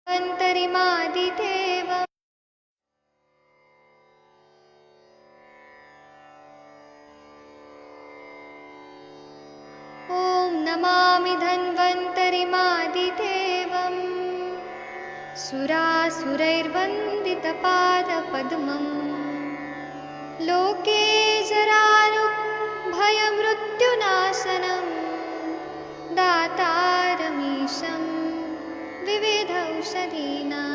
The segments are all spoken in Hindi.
अन्तरिमादिदेव ॐ नमामि धन्वन्तरिमादिदेवम् सुरासुरैर्वन्दितपादपद्मम् लोके जरारुभयमृत्युनाशनं दातारमीशं विविधौषधीनां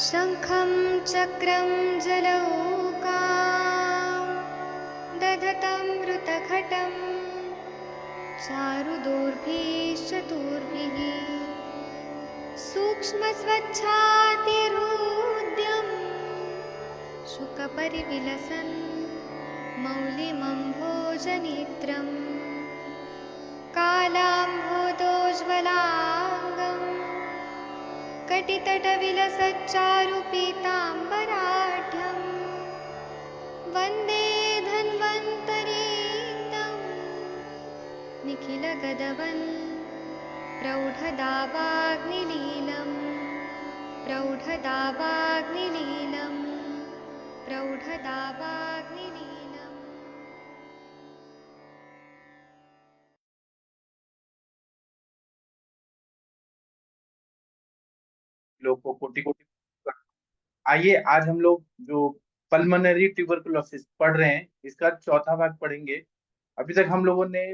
शङ्खं चक्रं जलौकां दधतं मृतघटं चारुदोर्भिश्चतुर्भिः सूक्ष्मस्वच्छातिरुद्यं शुकपरिविलसन् मौलिमम्भोजनेत्रं कालाम्भोदोज्ज्वलाङ्गं कटितटविलसच्चारुपीताम्बराढ्यं वन्दे धन्वन्तरीतं निखिलगदवन् प्रौढदावाग्निलीलं प्रौढदावाग्निलीलं प्रौढदावाग्निलीलम्। लोग को कोटि कोटि। आइए आज हम लोग जो पल्मोनरी ट्यूबरकुलोसिस पढ़ रहे हैं इसका चौथा भाग पढ़ेंगे। अभी तक हम लोगों ने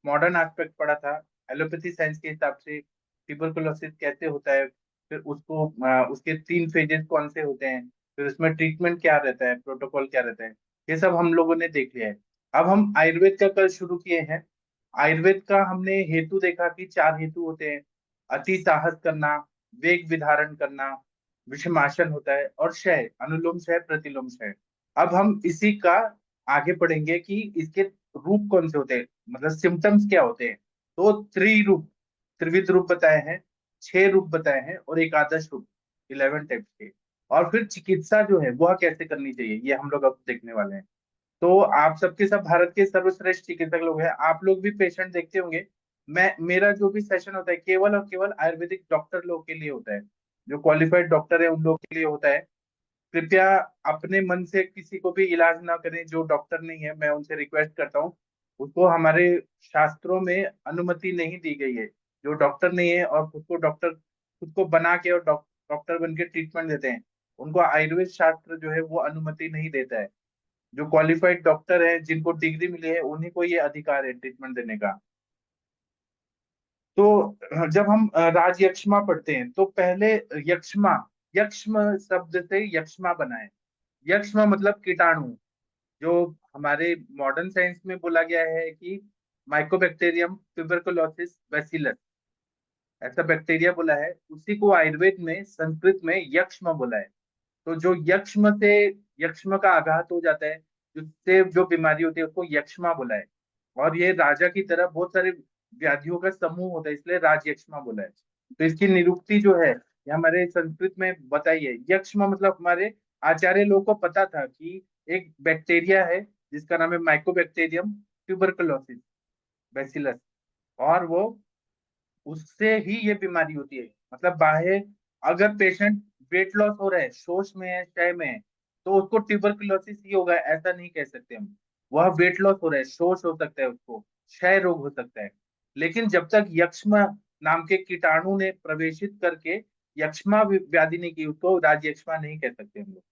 मॉडर्न एस्पेक्ट पढ़ा था, एलोपैथी साइंस के हिसाब से ट्यूबरकुलोसिस कैसे होता है, फिर उसको उसके 3 फेजेस कौन से होते हैं, फिर उसमें ट्रीटमेंट क्या रहता है, प्रोटोकॉल क्या रहता है, ये सब हम लोगों ने देख लिया है। अब हम आयुर्वेद का कल शुरू किए हैं। आयुर्वेद का हमने हेतु देखा कि 4 हेतु होते हैं। अति साहस करना, वेग विधारण करना, विषमासन होता है, और क्षय, अनुलोम क्षय, प्रतिलोम क्षय। अब हम इसी का आगे पढ़ेंगे कि इसके रूप कौन से होते हैं, मतलब सिम्टम्स क्या होते हैं। तो त्रिरूप, त्रिविध रूप बताए हैं, 6 रूप बताए हैं, और एकादश रूप 11 टाइप्स के। और फिर चिकित्सा जो है वह कैसे करनी चाहिए ये हम लोग अब देखने वाले हैं। तो आप सबके सब भारत के सर्वश्रेष्ठ चिकित्सक लोग हैं, आप लोग भी पेशेंट देखते होंगे। मेरा जो भी सेशन होता है केवल और केवल आयुर्वेदिक डॉक्टर लोग के लिए होता है, जो क्वालिफाइड डॉक्टर है उन लोग के लिए होता है। कृपया अपने मन से किसी को भी इलाज ना करें, जो डॉक्टर नहीं है मैं उनसे रिक्वेस्ट करता हूँ। उसको हमारे शास्त्रों में अनुमति नहीं दी गई है। जो डॉक्टर नहीं है और खुद को डॉक्टर, खुद को बना के और डॉक्टर बन के ट्रीटमेंट देते हैं, उनको आयुर्वेद शास्त्र जो है वो अनुमति नहीं देता है। जो क्वालिफाइड डॉक्टर है, जिनको डिग्री मिली है, उन्हीं को ये अधिकार है ट्रीटमेंट देने का। तो जब हम राजयक्ष्मा पढ़ते हैं तो पहले यक्ष्मा, यक्ष्म शब्द से यक्ष्मा बना है। यक्ष्मा मतलब कीटाणु, जो हमारे मॉडर्न साइंस में बोला गया है कि माइकोबैक्टीरियम ट्यूबरकुलोसिस बैसिलस, ऐसा बैक्टीरिया बोला है। उसी को आयुर्वेद में, संस्कृत में यक्ष्म बोला है। तो जो यक्ष्म से, यक्ष्म का आघात हो जाता है, जिससे जो बीमारी होती है उसको यक्ष्मा बोला है। और ये राजा की तरह बहुत सारे व्याधियों का समूह होता है, इसलिए राज यक्ष्मा बोला है। तो इसकी निरुक्ति जो है ये हमारे संस्कृत में बताई है। यक्ष्मा मतलब हमारे आचार्य लोगों को पता था कि एक बैक्टीरिया है जिसका नाम है माइकोबैक्टीरियम ट्यूबरकुलोसिस बैसिलस, और वो, उससे ही ये बीमारी होती है। मतलब बाह्य, अगर पेशेंट वेट लॉस हो रहा है, शोष में है, क्षय में है, तो उसको ट्यूबरकुलोसिस ही होगा ऐसा नहीं कह सकते हम। वह वेट लॉस हो रहा है, शोष हो सकता है, उसको क्षय रोग हो सकता है। लेकिन जब तक यक्ष्मा नाम के कीटाणु ने प्रवेशित करके यक्ष्मा व्याधि नहीं की, उसको राज यक्ष्मा नहीं कह सकते हम लोग।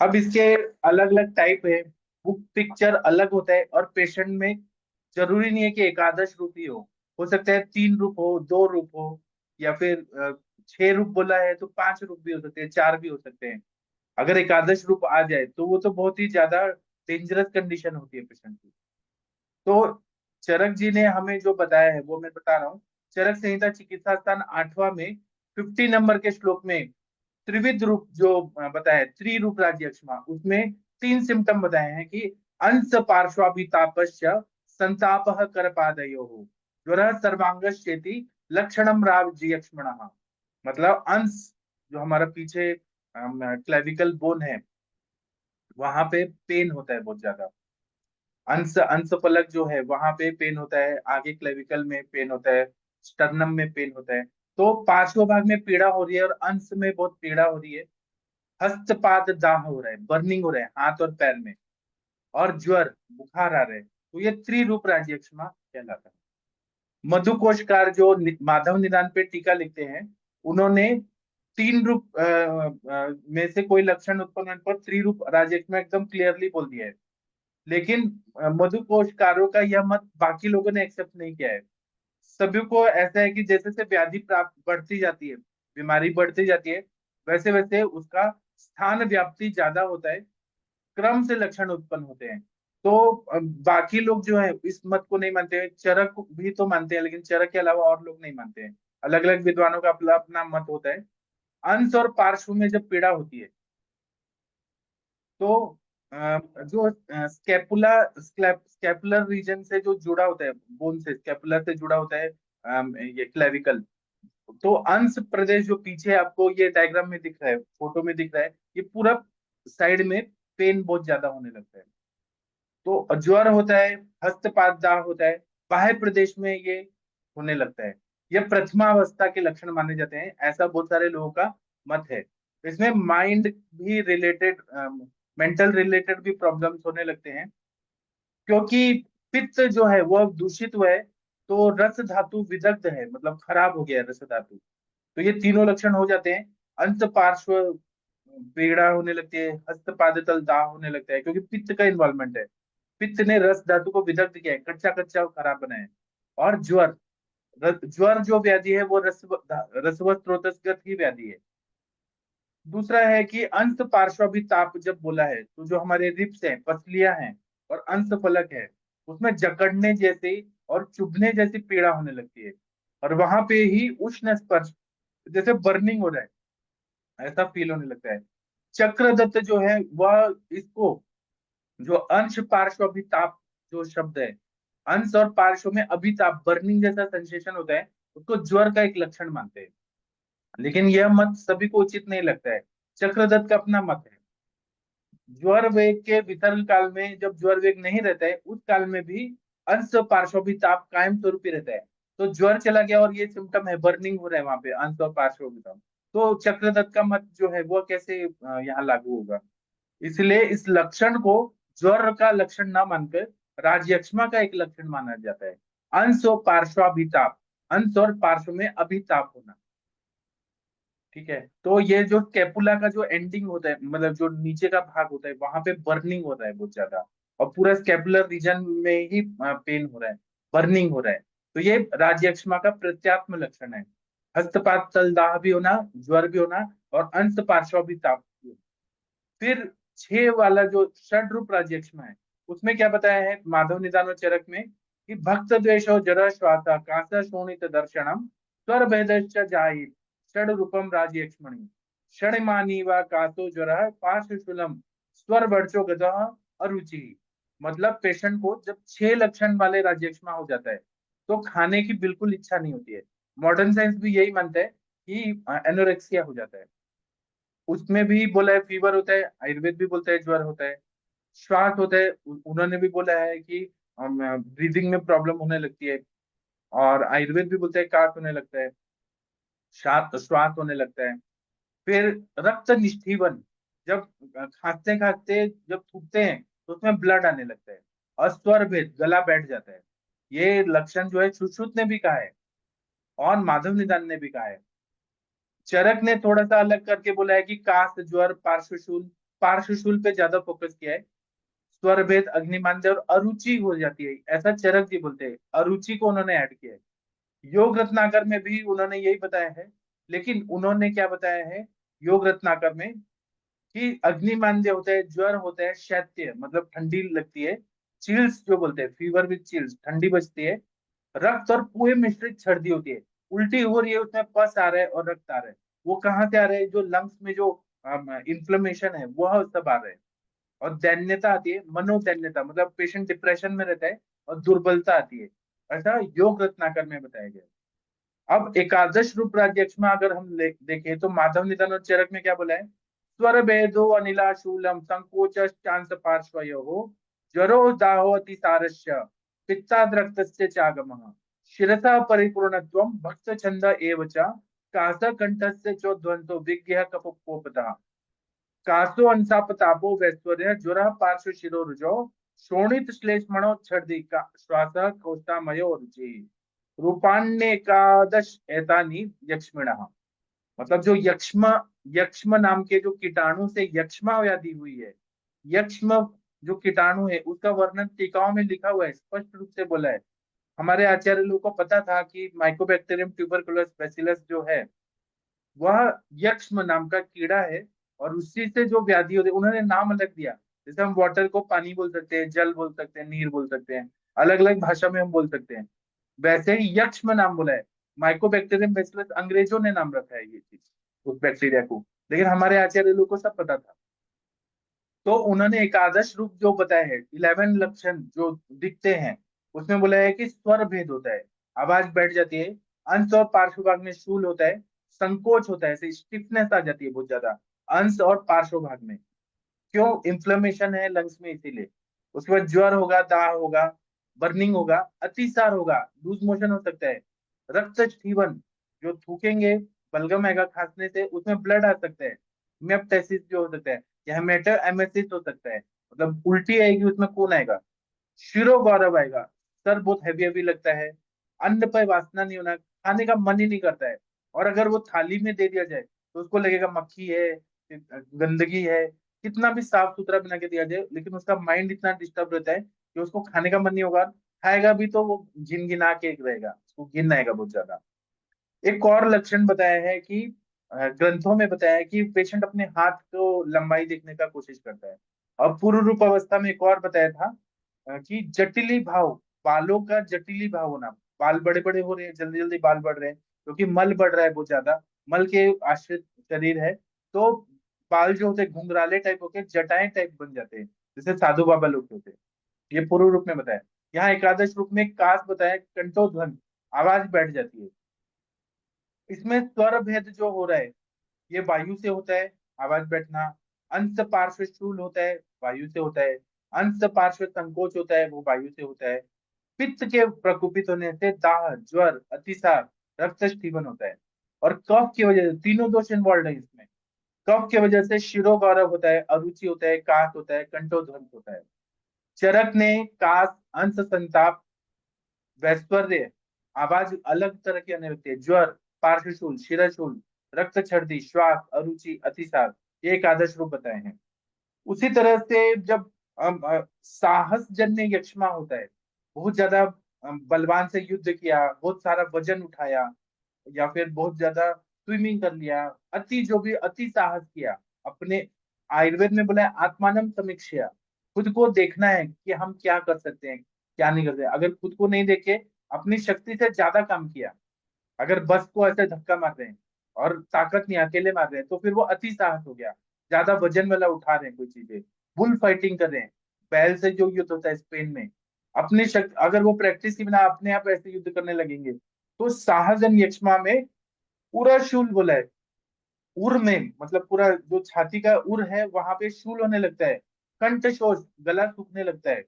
अब इसके अलग अलग टाइप है, बुक पिक्चर अलग होता है, और पेशेंट में जरूरी नहीं है कि एकादश रूप ही हो सकता है 3 रूप हो, 2 रूप हो, या फिर 6 रूप बोला है तो 5 रूप भी हो सकते हैं, 4 भी हो सकते हैं। अगर एकादश रूप आ जाए तो वो तो बहुत ही ज्यादा डेंजरस कंडीशन होती है पेशेंट की। तो चरक जी ने हमें जो बताया है वो मैं बता रहा हूँ। चरक संहिता चिकित्सा स्थान 8वां में 50 नंबर के श्लोक में त्रिविध रूप जो बताया है, त्रिरूप राज्यक्ष्मा, उसमें 3 सिम्टम बताए हैं कि अंश पार्श्वाभितापस्य संताप करपादयो हो, ज्वर सर्वांगश्चेति लक्षणम राज्यक्ष्मणः। मतलब अंश, जो हमारा पीछे क्लेविकल बोन है, वहां पे पेन होता है बहुत ज्यादा। अंश, अंश फलक जो है वहां पे पेन होता है, आगे क्लेविकल में पेन होता है, स्टर्नम में पेन होता है। तो पार्श्व भाग में पीड़ा हो रही है और अंश में बहुत पीड़ा हो रही है। हस्तपाद दाह हो रहा है, बर्निंग हो रहा है हाथ और पैर में, और ज्वर बुखार आ रहा है, तो ये त्रिरूप राज्यक्षमा कहलाता है। मधुकोशकार जो माधव निदान पे टीका लिखते हैं, उन्होंने तीन रूप में से कोई लक्षण उत्पन्न होने पर त्रिरूप राज्यक्षमा एकदम क्लियरली बोल दिया है। लेकिन मधुकोशकारों का यह मत बाकी लोगों ने एक्सेप्ट नहीं किया है। सभी को ऐसा है कि जैसे जैसे व्याधि प्राप्त बढ़ती जाती है, बीमारी बढ़ती जाती है, वैसे वैसे उसका स्थान व्याप्ति ज्यादा होता है, क्रम से लक्षण उत्पन्न होते हैं। तो बाकी लोग जो है इस मत को नहीं मानते हैं, चरक भी तो मानते हैं, लेकिन चरक के अलावा और लोग नहीं मानते हैं। अलग अलग विद्वानों का अपना अपना मत होता है। अंश और पार्श्व में जब पीड़ा होती है, तो जो स्कैपुला स्कैपुलर रीजन से जो जुड़ा होता है, बोन से स्कैपुलर से जुड़ा होता है, ये क्लेविकल, तो अंश प्रदेश जो पीछे आपको ये डायग्राम में दिख रहा है, फोटो में दिख रहा है, ये पूरा साइड में पेन बहुत ज्यादा होने लगता है। तो ज्वर होता है, हस्तपाद दाह होता है, बाह्य प्रदेश में ये होने लगता है। ये प्रथमावस्था के लक्षण माने जाते हैं, ऐसा बहुत सारे लोगों का मत है। इसमें माइंड भी रिलेटेड, मेंटल रिलेटेड भी प्रॉब्लम्स होने लगते हैं, क्योंकि पित्त जो है वो दूषित हुआ है, तो रस धातु विदग्ध है, मतलब खराब हो गया है रस धातु। तो ये तीनों लक्षण हो जाते हैं। अंत पार्श्व पीड़ा होने लगती है, हस्तपाद तल दाह होने लगता है, क्योंकि पित्त का इन्वॉल्वमेंट है। पित्त ने रस धातु को विदग्ध किया है, कच्चा कच्चा खराब बनाया है। और ज्वर, ज्वर जो व्याधि है वो रसव स्रोतस्गत ही व्याधि है। दूसरा है कि अंश पार्श्वभिताप जब बोला है, तो जो हमारे रिप्स हैं, पसलियां हैं और अंश फलक है, उसमें जकड़ने जैसी और चुभने जैसी पीड़ा होने लगती है, और वहां पे ही उष्ण स्पर्श, जैसे बर्निंग हो रहा है, ऐसा फील होने लगता है। चक्रदत्त जो है वह इसको, जो अंश पार्श्व अभिताप जो शब्द है, अंश और पार्श्व में अभिताप बर्निंग जैसा सेंसेशन होता है, उसको ज्वर का एक लक्षण मानते हैं। लेकिन यह मत सभी को उचित नहीं लगता है। चक्रदत्त का अपना मत है। ज्वर वेग के वितरण काल में जब ज्वर वेग नहीं रहता है, उस काल में भी अंश पार्श्वभिताप कायम स्वरूप ही रहता है। तो ज्वर चला गया और ये सिम्टम है, बर्निंग हो रहा है वहां पे, अंश और पार्श्वभिताप, तो चक्रदत्त का मत जो है वो कैसे यहाँ लागू होगा? इसलिए इस लक्षण को ज्वर का लक्षण ना मानकर राजयक्ष्मा का एक लक्षण माना जाता है, अंश और पार्श्वाभिताप, अंश और पार्श्व में अभिताप होना। ठीक है, तो ये जो कैपुला का जो एंडिंग होता है, मतलब जो नीचे का भाग होता है, वहां पे बर्निंग होता है बहुत ज्यादा, और पूरा स्कैपुलर रीजन में ही पेन हो रहा है, बर्निंग हो रहा है। तो ये राजयक्ष्मा का प्रत्यात्म लक्षण है। हस्तपात तलदाह भी होना, ज्वर भी होना, और अंश पार्श्वाभिताप भी होना। फिर 6 वाला जो षड रूप राज्यक्षमा है, उसमें क्या बताया है माधव निदान और चरक में, कि भक्त द्वेषो जरा श्वासा कांसा शोणित दर्शनम स्वर भेदश्च जायेत षड रूपम राज्यक्ष्मणि षणमानी व कासो ज्वर पार्श्वशूलम स्वर वर्चो गदह अरुचि। मतलब पेशेंट को जब 6 लक्षण वाले राज्यक्षमा हो जाता है, तो खाने की बिल्कुल इच्छा नहीं होती है। मॉडर्न साइंस भी यही मानता है कि एनोरेक्सिया हो जाता है। उसमें भी बोला है फीवर होता है, आयुर्वेद भी बोलता है ज्वर होता है, श्वास होता है, उन्होंने भी बोला है कि ब्रीदिंग में प्रॉब्लम होने लगती है, और आयुर्वेद भी बोलता है काट होने लगता है, श्वास होने लगता है। फिर रक्त निष्ठीवन, जब खांसते खांसते जब थूकते हैं तो उसमें ब्लड आने लगता है। और स्वर भेद, गला बैठ जाता है। ये लक्षण जो है सुश्रुत ने भी कहा है और माधव निदान ने भी कहा है। चरक ने थोड़ा सा अलग करके बोला है कि काश ज्वर पार्श्वशूल, पार्श्वशूल पे ज्यादा फोकस किया है। स्वर भेद, अग्निमांद्य और अरुचि हो जाती है, ऐसा चरक जी बोलते हैं, अरुचि को उन्होंने ऐड किया है। योग रत्नाकर में भी उन्होंने यही बताया है, लेकिन उन्होंने क्या बताया है योग रत्नाकर में, कि अग्निमांद्य होता है, ज्वर होता है, शैत्य मतलब ठंडी लगती है, चिल्स जो बोलते हैं, फीवर विद चिल्स, ठंडी बजती है, रक्त और पूरे मिश्रित सर्दी होती है, उल्टी हो रही है, उसमें पस आ रहा है और रक्त आ रहा है। वो कहाँ से आ रहा है? जो लंग्स में जो इन्फ्लेमेशन है वह सब आ रहा है। और दैन्यता आती है, मनोदैन्यता, मतलब पेशेंट डिप्रेशन में रहता है, और दुर्बलता आती है, ऐसा योग रत्नाकर में बताया गया है। अब एकादश रूप राज्यक्षमा अगर हम देखें, तो माधव निधन और चरक में क्या बोला है? स्वर भेदो अनिलाशूलम संकोच चांस पार्श्वयो ज्वरो दाहो अतिसारस्य पित्ताद्रक्तस्य चागमः शिरसा परिपूर्णत्वम भक्त छंद एव च कासा कंठस्य चोद्वंतो विज्ञः कपोपतः कासो अंसापतापो वैश्वर्य ज्वर पार्श्व शिरो रुजो शोणित श्लेष्मणो छर्दी का श्वास कोष्ठामयो रुचि रूपाण्येकादश एतानि यक्ष्मिणः। मतलब जो यक्ष्म यक्ष्म नाम के जो कीटाणु से यक्ष्मा व्याधि हुई है, यक्ष्म जो कीटाणु है उसका वर्णन टीकाओं में लिखा हुआ है, स्पष्ट रूप से बोला है। हमारे आचार्य लोगों को पता था कि माइकोबैक्टीरियम ट्यूबरकुलोस बैसिलस जो है वह यक्ष्म नाम का कीड़ा है, और उसी से जो व्याधि होती है उन्होंने नाम अलग दिया। जैसे हम वाटर को पानी बोल सकते हैं, जल बोल सकते हैं, नीर बोल सकते हैं, अलग अलग भाषा में हम बोल सकते हैं। वैसे ही यक्ष्म नाम बोला है। माइकोबैक्टीरियम बैसिलस अंग्रेजों ने नाम रखा है ये चीज, उस बैक्टीरिया को, लेकिन हमारे आचार्य लोगों को सब पता था। तो उन्होंने एकादश रूप जो बताया है, 11 लक्षण जो दिखते हैं, उसमें बोला है कि स्वर भेद होता है, आवाज बैठ जाती है, अंश और पार्श्व भाग में शूल होता है, संकोच होता है, स्टिफनेस आ जाती है बहुत ज्यादा अंश और पार्श्व भाग में। क्यों? इन्फ्लेमेशन है लंग्स में, इसीलिए। उसके बाद ज्वर होगा, दाह होगा, बर्निंग होगा, अतिसार होगा, लूज मोशन हो सकता है, रक्त स्खीवन, जो थूकेंगे, बलगम आएगा खांसने से, उसमें ब्लड आ सकता है, मेप्टाइसिस जो हो सकता है, या हेमेटोएमेसिस हो सकता है, मतलब उल्टी आएगी, उसमें खून आएगा, शिरो गौरव आएगा, सर बहुत हैवी हैवी लगता है, अन्न पर वासना नहीं होना, खाने का मन ही नहीं करता है, और अगर वो थाली में दे दिया जाए तो उसको लगेगा मक्खी है, गंदगी है, कितना भी साफ सुथरा बना के दिया जाए, लेकिन उसका माइंड इतना डिस्टर्ब रहता है कि उसको खाने का मन नहीं होगा, खाएगा भी तो वो घिन घिना के रहेगा, उसको घिन आएगा बहुत ज्यादा। एक और लक्षण बताया है कि ग्रंथों में बताया है कि पेशेंट अपने हाथ को लंबाई देखने का कोशिश करता है। और पूर्व रूप अवस्था में एक और बताया था कि जटिली भाव, बालों का जटिली भाव होना, बाल बड़े बड़े हो रहे हैं, जल्दी जल्दी बाल बढ़ रहे हैं, क्योंकि मल बढ़ रहा है बहुत ज्यादा, मल के आश्रित शरीर है, तो बाल जो होते हैं घुंघराले टाइप होके जटाएं टाइप बन जाते हैं, जैसे साधु बाबा लोग होते हैं। ये पूर्व रूप में बताया। यहाँ एकादश रूप में कास बताया, कंठोध्वन, आवाज बैठ जाती है। इसमें स्वर भेद जो हो रहा है, ये वायु से होता है, आवाज बैठना। अंश पार्श्व शूल होता है, वायु से होता है। अंश पार्श्व संकोच होता है, वो वायु से होता है। पित्त के प्रकोपित होने से दाह, ज्वर, अतिसार, रक्त स्खीवन होता है। और कफ की वजह से, तीनों दोष इन्वॉल्व है इसमें। कफ की वजह से शिरोगौरव होता है, अरुचि होता है, काश होता है, कंठोध्वंस होता है। चरक ने काश, अंश संताप, वैश्वर्य, आवाज अलग तरह की आने लगती है, ज्वर, पार्श्वशूल, शिरशूल, रक्त छर्दी, श्वास, अरुचि, अतिसार, ये एक आदर्श रूप बताए हैं। उसी तरह से जब साहस जन्य यक्ष्मा होता है, बहुत ज्यादा बलवान से युद्ध किया, बहुत सारा वजन उठाया, या फिर बहुत ज्यादा स्विमिंग कर लिया, अति जो भी अति साहस किया अपने, आयुर्वेद में बोला है आत्मानम समीक्षा, खुद को देखना है कि हम क्या कर सकते हैं, क्या नहीं कर सकते। अगर खुद को नहीं देखे, अपनी शक्ति से ज्यादा काम किया, अगर बस को ऐसे धक्का मार रहे हैं और ताकत नहीं, अकेले मार रहे हैं, तो फिर वो अति साहस हो गया। ज्यादा वजन वाला उठा रहे हैं कोई चीजें, बुल फाइटिंग कर रहे हैं, बैल से जो युद्ध होता है स्पेन में, अपनी शक्ति, अगर वो प्रैक्टिस के बिना अपने आप ऐसे युद्ध करने लगेंगे, तो साहजन यक्ष्मा में पूरा शूल बोला है, उर में, मतलब पूरा जो छाती का उर है वहां पे शूल होने लगता है, कंठ शोष, गला सूखने लगता है,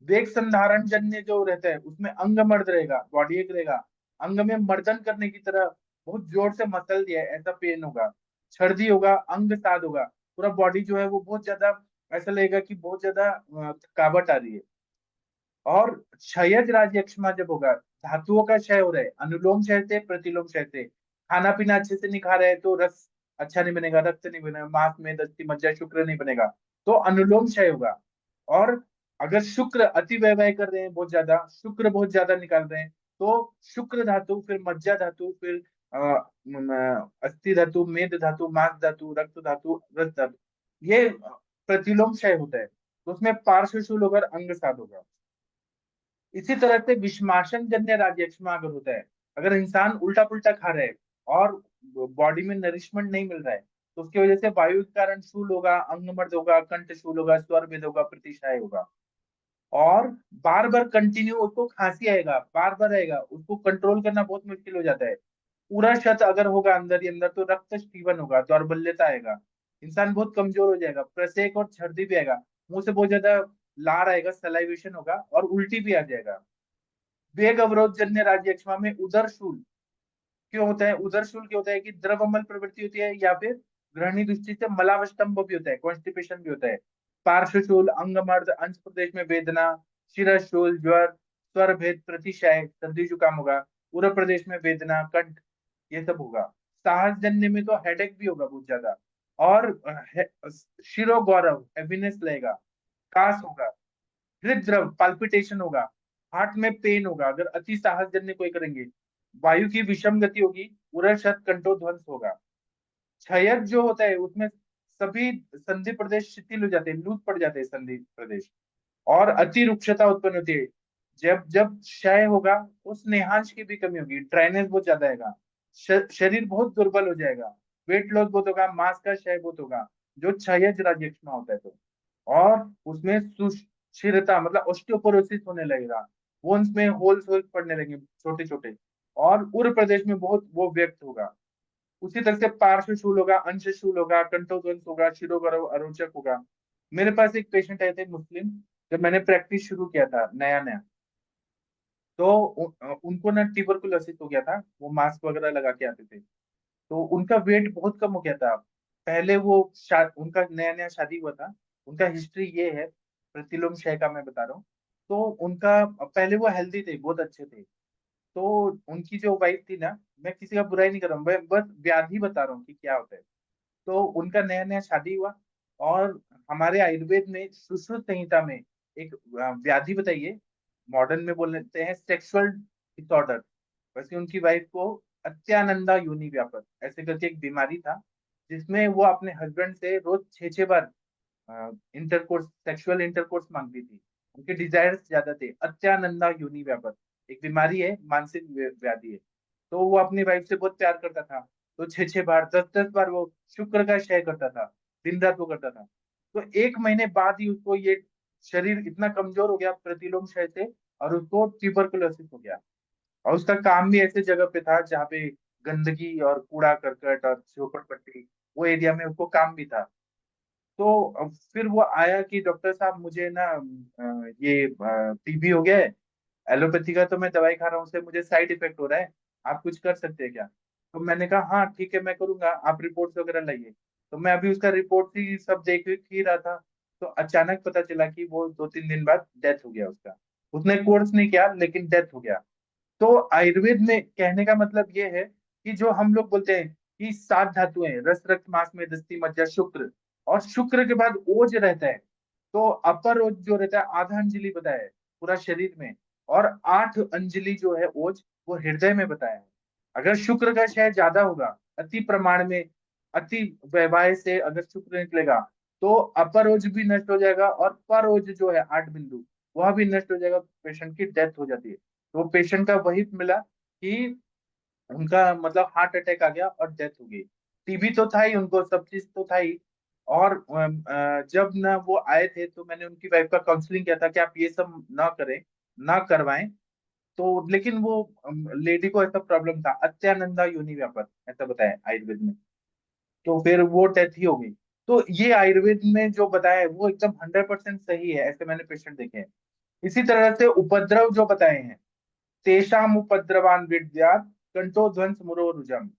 वेग संधारण जन्य जो रहता है उसमें अंग मर्द रहेगा, बॉडी एक रहेगा, अंग में मर्दन करने की तरह बहुत जोर से मसल दिया है ऐसा पेन होगा, छर्दी होगा, अंग साध होगा, पूरा बॉडी जो है वो बहुत ज्यादा ऐसा लगेगा कि बहुत ज्यादा थकावट आ रही है। और क्षयज राजयक्ष्मा जब होगा, धातुओं का क्षय हो रहा है, अनुलोम क्षय से, प्रतिलोम क्षय से, खाना पीना अच्छे से नहीं खा रहे हैं तो रस अच्छा नहीं बनेगा, रक्त नहीं बनेगा, मांस में दस्ती मज्जा शुक्र नहीं बनेगा, तो अनुलोम क्षय होगा। और अगर शुक्र अति व्यवहार कर रहे हैं, बहुत ज्यादा शुक्र बहुत ज्यादा निकाल रहे हैं, तो शुक्र धातु, फिर मज्जा धातु, फिर अस्थि धातु, मेद धातु, मांस धातु, रक्त धातु, रस धातु, ये प्रतिलोम क्षय होता है, तो उसमें पार्श्व होगा, अंग साध होगा। इसी तरह से विषमाशन जन्य राज्यक्षमा अगर होता है, अगर इंसान उल्टा पुल्टा खा रहा है और बॉडी में नरिशमेंट नहीं मिल रहा है, तो उसकी वजह से वायु के कारण शूल होगा, अंगमर्द होगा, कंठ शूल होगा, स्वर भेद होगा, प्रतिशाय होगा। और बार बार कंटिन्यू उसको खांसी आएगा, बार बार आएगा, उसको कंट्रोल करना बहुत मुश्किल हो जाता है। पूरा शत अगर होगा अंदर ही अंदर, तो रक्त स्टीवन होगा, दौर्बल्यता आएगा, इंसान बहुत कमजोर हो जाएगा, प्रसेक और छर्दी भी आएगा, मुंह से बहुत ज्यादा लार आएगा, सलाइवेशन होगा, और उल्टी भी आ जाएगा। वेग अवरोध जन्य राज्य में उदर शूल, क्यों होता है? उदर शूल क्यों होता है? कि द्रवमल प्रवृत्ति होती है, या फिर ग्रहणी दृष्टि से मलावस्तंभ भी होता है, कॉन्स्टिपेशन भी होता है। पार्श्वशूल अंगमर्द, अंश प्रदेश में वेदना, शिरशूल ज्वर, स्वर भेद, प्रतिशय, सर्दी जुकाम होगा। उरग प्रदेश में वेदना, कंठ, ये सब होगा। साहस जन्य में तो हेडेक भी होगा बहुत ज्यादा। और शिरो गौरव, हैवीनेस लगेगा। कास होगा। हृदय पाल्पिटेशन होगा। हार्ट में पेन होगा अगर अति साहस जन्य कोई करेंगे। वायु की विषम गति होगी। उरशत कंठोध्वंस होगा। क्षयद जो होता है उसमें सभी संधि प्रदेश शिथिल हो जाते हैं, लूज पड़ जाते हैं संधि प्रदेश। और अति रुक्षता उत्पन्न होती है। जब जब क्षय होगा तो स्नेहांश की भी कमी होगी, ड्राइनेस बहुत ज्यादा आएगा। शरीर बहुत दुर्बल हो जाएगा। वेट लॉस बहुत होगा, मांस का क्षय बहुत होगा, जो क्षयज राज्यक्षमा होता है। तो और उसमें सुशिरता मतलब ऑस्टियोपोरोसिस होने लगेगा। बोन्स में होल्स होल्स पड़ने लगेंगे छोटे छोटे। और उर प्रदेश में बहुत वो व्यक्त होगा। उसी तरह से पार्श्व शूल होगा, अंश शूल होगा, कंठोध्वंस होगा, शिरोगर्भ अरोचक होगा। मेरे पास एक पेशेंट आए थे मुस्लिम, जब मैंने प्रैक्टिस शुरू किया था नया नया। तो उनको ना ट्यूबरकुलोसिस हो गया था, वो मास्क वगैरह लगा के आते थे। तो उनका वेट बहुत कम हो गया था। पहले वो उनका नया नया शादी हुआ था। उनका हिस्ट्री ये है, प्रतिलोम क्षय का मैं बता रहा हूँ। तो उनका पहले वो हेल्दी थे, बहुत अच्छे थे। तो उनकी जो वाइफ थी ना, मैं किसी का बुराई नहीं कर रहा हूँ, मैं बस व्याधि बता रहा हूँ कि क्या होता है। तो उनका नया नया शादी हुआ। और हमारे आयुर्वेद में सुश्रुत संहिता में एक व्याधि बताइए, मॉडर्न में बोल लेते हैं सेक्सुअल डिसऑर्डर। वैसे उनकी वाइफ को अत्यानंदा योनि व्यापक ऐसे करके एक बीमारी था, जिसमें वो अपने हस्बैंड से रोज 6 6 बार इंटरकोर्स, सेक्सुअल इंटरकोर्स मांगती थी। उनके डिजायर्स ज्यादा थे। अत्यानंदा योनि व्यापक एक बीमारी है, मानसिक व्याधि है। तो वो अपनी वाइफ से बहुत प्यार करता था। तो 6 6 बार 10 10 बार वो शुक्र का क्षय करता था, दिन रात वो करता था। तो 1 महीने बाद ही उसको ये शरीर इतना कमजोर हो गया प्रतिलोम क्षय से, और उसको ट्यूबरकुलोसिस हो गया। और उसका काम भी ऐसे जगह पे था जहाँ पे गंदगी और कूड़ा करकट और झोपड़पट्टी, वो एरिया में उसको काम भी था। तो फिर वो आया कि डॉक्टर साहब मुझे ना ये टीबी हो गया है। एलोपैथी का तो मैं दवाई खा रहा हूँ, उससे मुझे साइड इफेक्ट हो रहा है। आप कुछ कर सकते हैं क्या? तो मैंने कहा हाँ ठीक है मैं करूंगा, आप रिपोर्ट्स वगैरह लाइए। तो मैं अभी उसका रिपोर्ट ही सब देख ही रहा था। तो अचानक पता चला कि वो 2 3 दिन बाद डेथ हो गया उसका। उसने कोर्स नहीं किया लेकिन डेथ हो गया। तो आयुर्वेद में कहने का मतलब ये है कि जो हम लोग बोलते हैं कि 7 धातुएं रस रक्त मांस में दस्ती मज्जा शुक्र, और शुक्र के बाद ओज रहता है। तो अपर ओज जो रहता है आधा अंजलि बताया है पूरा शरीर में। और 8 अंजलि जो है ओज, वो हृदय में बताया है। अगर शुक्र का क्षय ज्यादा होगा, अति प्रमाण में, अति वैवाह से अगर शुक्र निकलेगा, तो अपर ओज भी नष्ट हो जाएगा, और पर ओज जो है 8 बिंदु, वह भी नष्ट हो जाएगा, पेशेंट की डेथ हो जाती है। तो पेशेंट का वही मिला कि उनका मतलब हार्ट अटैक आ गया और डेथ हो गई। टीबी तो था ही, उनको सब चीज तो था ही। और जब ना वो आए थे तो मैंने उनकी वाइफ का काउंसलिंग किया था कि आप ये सब ना करें, ना करवाएं। तो लेकिन वो लेडी को ऐसा प्रॉब्लम था, अत्यानंदा योनि व्यापक ऐसा बताया आयुर्वेद में। तो फिर वो डेथ ही हो गई। तो ये आयुर्वेद में जो बताया है वो एकदम 100% सही है, ऐसे मैंने पेशेंट देखे हैं। इसी तरह से उपद्रव जो बताए हैं, तेषाम उपद्रवान विद्यात् कंठोध्वंस मुरोरुजम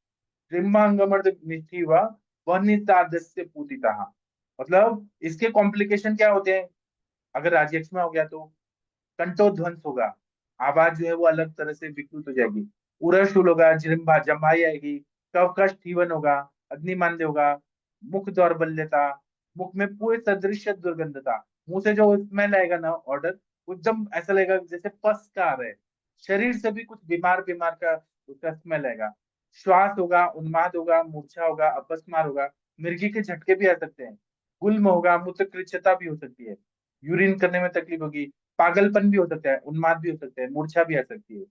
रिम्बांगमर्द मिथिव वह्नितादस्य पूतितः। मतलब इसके कॉम्प्लिकेशन क्या होते हैं? अगर राज्यक्षमा हो गया तो कंठोध्वंस होगा, आवाज जो है वो अलग तरह से विकृत हो जाएगी। उरशूल होगा, जिह्वा जमाई आएगी, कफ का स्टीवन होगा, अग्निमांद्य होगा, मुख दौर्बल्यता, मुख में पूरे सदृश दुर्गंधता, मुंह से जो स्मेल आएगा ना ऑर्डर, वो एकदम ऐसा लगेगा जैसे पस का आ रहा है। शरीर से भी कुछ बीमार बीमार का उसका स्मेल आएगा। श्वास होगा, उन्माद होगा, मूर्छा होगा, अपस्मार होगा, मिर्गी के झटके भी आ सकते हैं। गुल्म होगा, मूत्रकृच्छता भी हो सकती है, यूरिन करने में तकलीफ होगी, पागलपन भी हो सकता है, उन्माद भी हो सकता है, मूर्छा भी आ सकती है।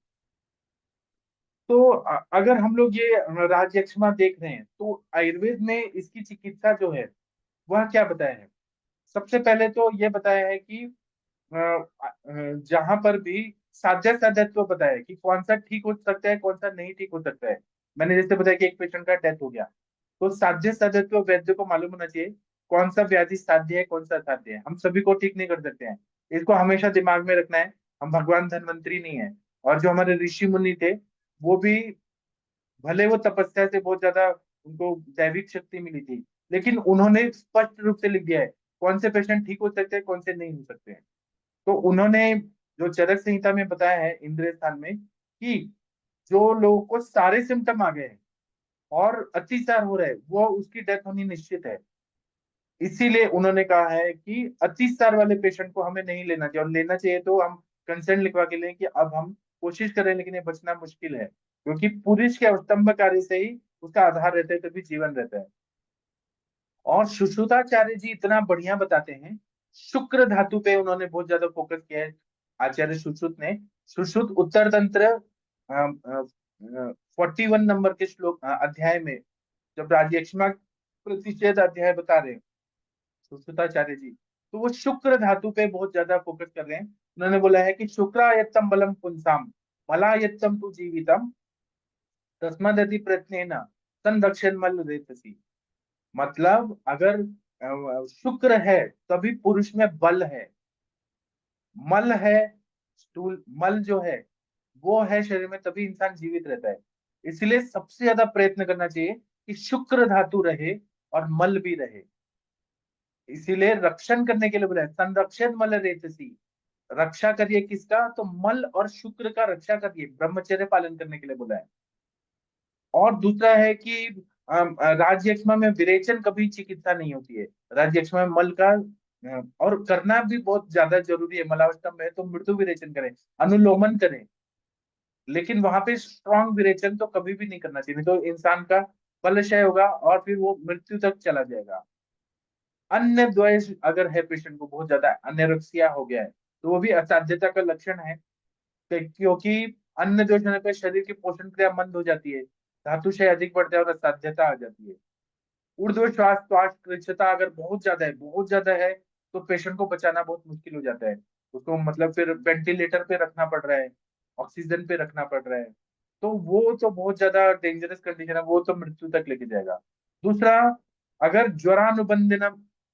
तो अगर हम लोग ये राज्य यक्ष्मा देख रहे हैं तो आयुर्वेद में इसकी चिकित्सा जो है वह क्या बताया है? सबसे पहले तो ये बताया है कि जहां पर भी साध्य साध्यत्व बताया है कि कौन सा ठीक हो सकता है, कौन सा नहीं ठीक हो सकता है। मैंने जैसे बताया कि एक पेशेंट का डेथ हो गया, तो साध्य साध्यत्व वैद्य को मालूम होना चाहिए कौन सा व्याधि साध्य है, कौन सा असाध्य है। हम सभी को ठीक नहीं कर सकते हैं, इसको हमेशा दिमाग में रखना है। हम भगवान धन्वंतरी नहीं है। और जो हमारे ऋषि मुनि थे वो भी भले वो तपस्या से बहुत ज्यादा उनको दैविक शक्ति मिली थी, लेकिन उन्होंने स्पष्ट रूप से लिख दिया है कौन से पेशेंट ठीक हो सकते हैं, कौन से नहीं हो सकते हैं। तो उन्होंने जो चरक संहिता में बताया है इंद्रिय स्थान में कि जो लोगों को सारे सिम्टम आ गए हैं और अतिसार हो रहा है, वो उसकी डेथ होनी निश्चित है। इसीलिए उन्होंने कहा है कि अतिसार वाले पेशेंट को हमें नहीं लेना चाहिए, और लेना चाहिए तो हम कंसेंट लिखवा के लें कि अब हम कोशिश करें, लेकिन ये बचना मुश्किल है, क्योंकि पुरुष के अवस्तंभ कार्य से ही उसका आधार रहता है, तभी जीवन रहता है। और सुश्रुताचार्य जी इतना बढ़िया बताते हैं, शुक्र धातु पे उन्होंने बहुत ज्यादा फोकस किया है आचार्य सुश्रुत ने। सुश्रुत उत्तर तंत्र 41 नंबर के श्लोक अध्याय में, जब राज्यक्षमा प्रतिषेध अध्याय बता रहे हैं सुश्रुताचार्य जी, तो वो शुक्र धातु पे बहुत ज्यादा फोकस कर रहे हैं। उन्होंने बोला है कि शुक्रायत्तम बलम पुंसाम मलायत्तम तु जीवितम तस्मादति प्रयत्नेन संरक्षण मल रेतसी। मतलब अगर शुक्र है तभी पुरुष में बल है, मल है, स्टूल मल जो है वो है शरीर में, तभी इंसान जीवित रहता है। इसलिए सबसे ज्यादा प्रयत्न करना चाहिए कि शुक्र धातु रहे और मल भी रहे। इसीलिए रक्षण करने के लिए बोला है संरक्षण मल रेतसी। रक्षा करिए किसका, तो मल और शुक्र का रक्षा करिए, ब्रह्मचर्य पालन करने के लिए बोला है। और दूसरा है कि राज्यक्षमा में विरेचन कभी चिकित्सा नहीं होती है। राज्यक्षमा में मल का और करना भी बहुत ज्यादा जरूरी है। मलावस्था में है तो मृदु विरेचन करें, अनुलोमन करें, लेकिन वहां पे स्ट्रांग विरेचन तो कभी भी नहीं करना चाहिए, नहीं तो इंसान का बलक्षय होगा और फिर वो मृत्यु तक चला जाएगा। अन्य द्वेष अगर है पेशेंट को बहुत ज्यादा, अनोरेक्सिया हो गया है, तो वो भी असाध्यता का लक्षण है। क्योंकि अन्न दोष होने पर शरीर की पोषण क्रिया मंद हो जाती है, धातुशय अधिक बढ़ता है और असाध्यता आ जाती है। ऊर्ध्व श्वास श्वास कृच्छता अगर बहुत ज्यादा है, बहुत ज्यादा है, तो पेशेंट को बचाना बहुत मुश्किल हो जाता है। उसको मतलब फिर वेंटिलेटर पे रखना पड़ रहा है, ऑक्सीजन पे रखना पड़ रहा है, तो वो तो बहुत ज्यादा डेंजरस कंडीशन है, वो तो मृत्यु तक लेके जाएगा। दूसरा, अगर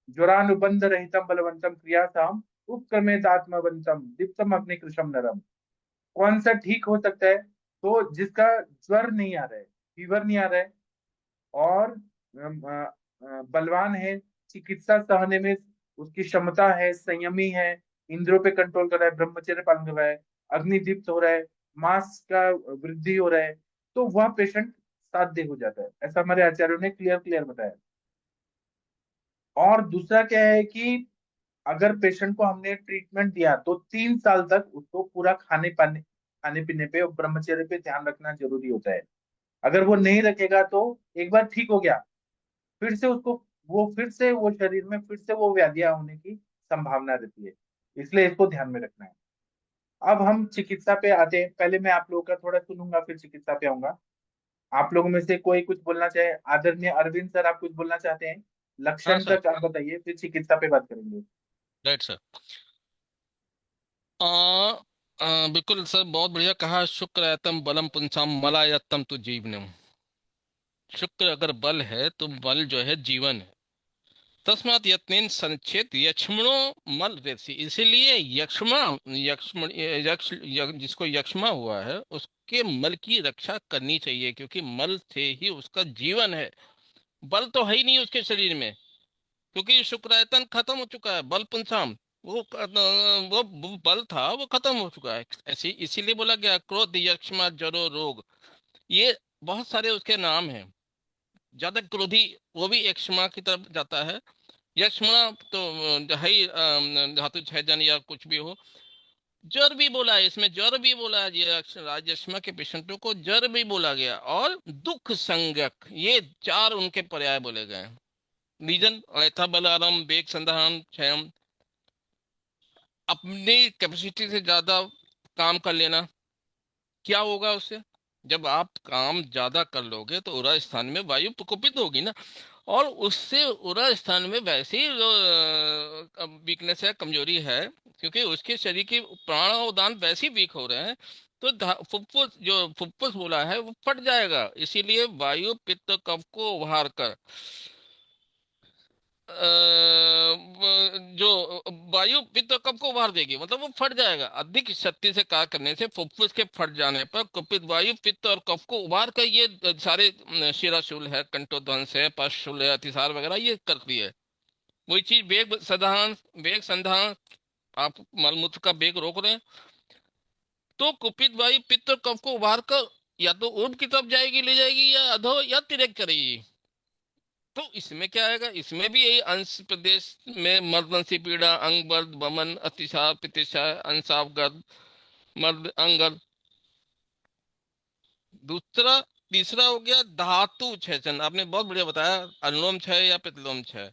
ज्वरानुबंध रहितम बलवंतम क्रियासाम उपक्रमेदात्मवंतम दीप्तम अग्निकृशम नरम। कौन सा ठीक हो सकता है, तो जिसका ज्वर नहीं आ रहा है, फीवर नहीं आ रहा है, और बलवान है, चिकित्सा सहने में उसकी क्षमता है, संयमी है, इंद्रियों पे कंट्रोल कर रहा है, ब्रह्मचर्य पालन कर रहा है, अग्निदीप्त हो रहा है, मांस का वृद्धि हो रहा है, तो वह पेशेंट साध्य हो जाता है। ऐसा हमारे आचार्यों ने क्लियर क्लियर बताया। और दूसरा क्या है कि अगर पेशेंट को हमने ट्रीटमेंट दिया तो 3 साल तक उसको पूरा खाने पीने पे और ब्रह्मचर्य पे ध्यान रखना जरूरी होता है। अगर वो नहीं रखेगा तो एक बार ठीक हो गया, फिर से उसको फिर से वो शरीर में फिर से वो व्याधियां होने की संभावना रहती है। इसलिए इसको ध्यान में रखना है। अब हम चिकित्सा पे आते हैं। पहले मैं आप लोगों का थोड़ा सुनूंगा, फिर चिकित्सा पे आऊंगा। आप लोगों में से कोई कुछ बोलना चाहे, आदरणीय अरविंद सर आप कुछ बोलना चाहते हैं? हाँ लक्षण सर। तक आप बताइए, फिर चिकित्सा पे बात करेंगे। Right sir. आ, बिल्कुल सर, बहुत बढ़िया कहा। शुक्र एतम बलम पुंसाम मलायत्तम तो जीवनम। शुक्र अगर बल है तो बल जो है जीवन है। तस्मात् यत्नेन संचेत यक्ष्मणो मल रेसी। इसीलिए यक्ष्मा यक्ष्म यक्ष जिसको यक्ष्मा हुआ है उसके मल की रक्षा करनी चाहिए, क्योंकि मल से ही उसका जीवन है। बल तो है ही नहीं उसके शरीर में, क्योंकि शुक्रायतन खत्म हो चुका है। बल पुंसाम, वो बल था वो खत्म हो चुका है। ऐसे इसीलिए बोला गया क्रोध यक्ष्मा जरो रोग। ये बहुत सारे उसके नाम हैं। ज्यादा क्रोधी वो भी यक्ष्मा की तरफ जाता है। यक्ष्मा तो है ही, धातु छेदन या कुछ भी हो। जर भी बोला है इसमें, जर भी बोला है, ये राजयक्ष्मा के पेशेंटों को जर भी बोला गया। और दुख संज्ञक, ये चार उनके पर्याय बोले गए हैं। रीजन यथा बलारम वेग संधारण क्षयम। अपनी कैपेसिटी से ज्यादा काम कर लेना। क्या होगा उससे? जब आप काम ज्यादा कर लोगे तो उरा स्थान में वायु प्रकोपित होगी ना, और उससे उरा स्थान में वैसे ही वीकनेस है, कमजोरी है, क्योंकि उसके शरीर के प्राण उदान वैसे ही वीक हो रहे हैं। तो फुफ्फुस, जो फुफ्फुस बोला है, वो फट जाएगा। इसीलिए वायु पित्त कफ को उभार कर जो वायु पित्त और कफ को उभार देगी, मतलब वो फट जाएगा। अधिक शक्ति से कार्य करने से फुफ्फुस के फट जाने पर कुपित वायु पित्त और कफ को उभार कर ये सारे शिराशूल है, कंठोध्वंस है, पशशूल है, अतिसार वगैरह ये करती है। वही चीज वेग संधान, वेग संधान, आप मलमूत्र का वेग रोक रहे हैं तो कुपित वायु पित्त और कफ को उभार कर या तो ऊर्ध्व की तरफ जाएगी, ले जाएगी, या अधो या तिर्यक करेगी। तो इसमें क्या आएगा, इसमें भी यही अंश प्रदेश में मर्दनसी पीड़ा, अंग बर्द, वमन, अतिसार, पित्तशाय, अंशाव गर्द, मर्द अंगद। दूसरा, तीसरा हो गया धातु छेचन। आपने बहुत बढ़िया बताया, अनुलोम क्षय या प्रतिलोम क्षय।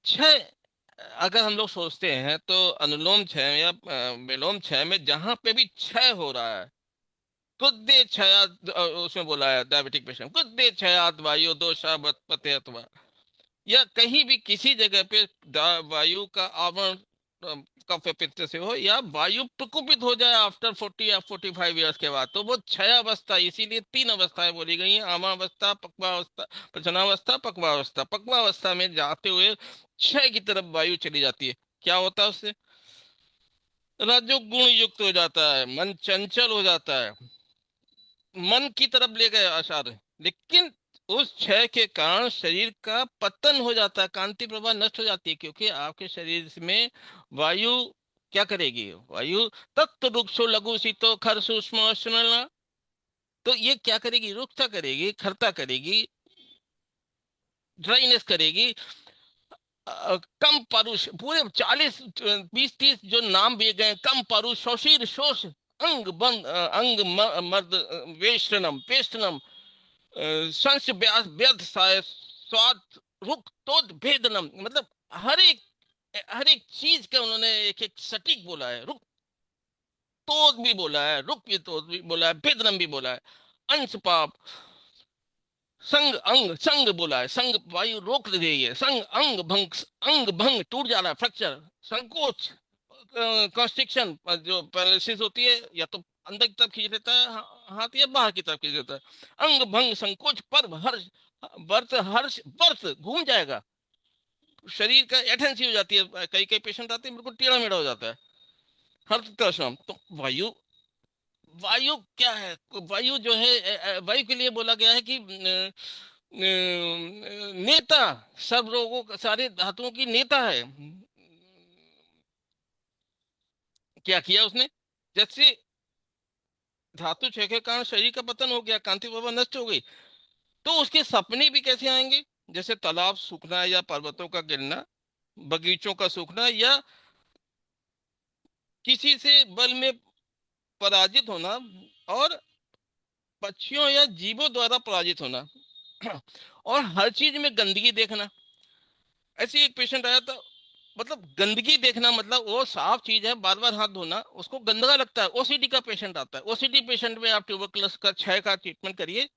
क्षय अगर हम लोग सोचते हैं तो अनुलोम क्षय या विलोम क्षय में जहां पे भी क्षय हो रहा है, कुद्दे क्षयाद, उसमें बोला है डायबिटिक पेशेंट, कुद्दे क्षयाद वायु दोषा पते अथवा, या कहीं भी किसी जगह पे वायु का आवरण कफ पित्त से हो, या वायु प्रकुपित हो जाए आफ्टर 40 या 45 ईयर्स के बाद, तो वो क्षय अवस्था। इसीलिए 3 अवस्थाएं बोली गई हैं, आमावस्था, पक्वावस्था, प्रचनावस्था, पक्वावस्था। पक्वावस्था में जाते हुए क्षय की तरफ वायु चली जाती है। क्या होता है उससे, रजोगुण युक्त हो जाता है, मन चंचल हो जाता है, मन की तरफ ले गए आचार्य। लेकिन उस क्षय के कारण शरीर का पतन हो जाता है, कांति प्रभा नष्ट हो जाती है, क्योंकि आपके शरीर में वायु क्या करेगी, वायु तत्व रुक्षो लघु शीतो खर सूक्ष्म श्मला, तो ये क्या करेगी, रुक्षता करेगी, खरता करेगी, ड्राइनेस करेगी। कम परुष, पूरे 40 20 30 जो नाम दिए गए, कम परुष, शोषीर शोष, अंग बंद, अंग मर्द, वेष्टनम पेष्टनम, संस व्यास व्यर्थ स्वाद रुक तोद भेदनम, मतलब हर एक चीज का उन्होंने एक एक सटीक बोला है। रुक तोद भी बोला है, रुक भी तोद भी बोला है, भेदनम भी बोला है। अंश पाप, संग अंग, संग बोला है, संग वायु रोक रही है, संग अंग भंग, अंग भंग टूट जा रहा है, फ्रैक्चर, संकोच, कॉन्स्ट्रिक्शन, जो पैरालिसिस होती है, या तो अंदर की तरफ खींच लेता है हाथ, या बाहर की तरफ खींच लेता है। अंग भंग, संकोच, पर्व, हर्ष, वर्त, हर्ष, वर्त घूम जाएगा, शरीर का एटेंसी हो जाती है। कई कई पेशेंट आते हैं बिल्कुल टेढ़ा मेढ़ा हो जाता है, हर तरह से। तो वायु, वायु क्या है, वायु जो है वायु के लिए बोला गया है कि नेता, सब रोगों का, सारे धातुओं की नेता है। क्या किया उसने, जैसे धातु क्षय के कारण शरीर का पतन हो गया, कांति प्रभा नष्ट हो गई, तो उसके सपने भी कैसे आएंगे, जैसे तालाब सूखना, या पर्वतों का गिरना, बगीचों का सूखना, या किसी से बल में पराजित होना, और पक्षियों या जीवों द्वारा पराजित होना, और हर चीज में गंदगी देखना। ऐसे एक पेशेंट आया था, मतलब गंदगी देखना, मतलब वो साफ चीज है, बार बार हाथ धोना उसको गंदगा लगता है। ओसीडी का पेशेंट आता है, ओसीडी पेशेंट में आप ट्यूबरकुलोसिस का क्षय का ट्रीटमेंट करिए,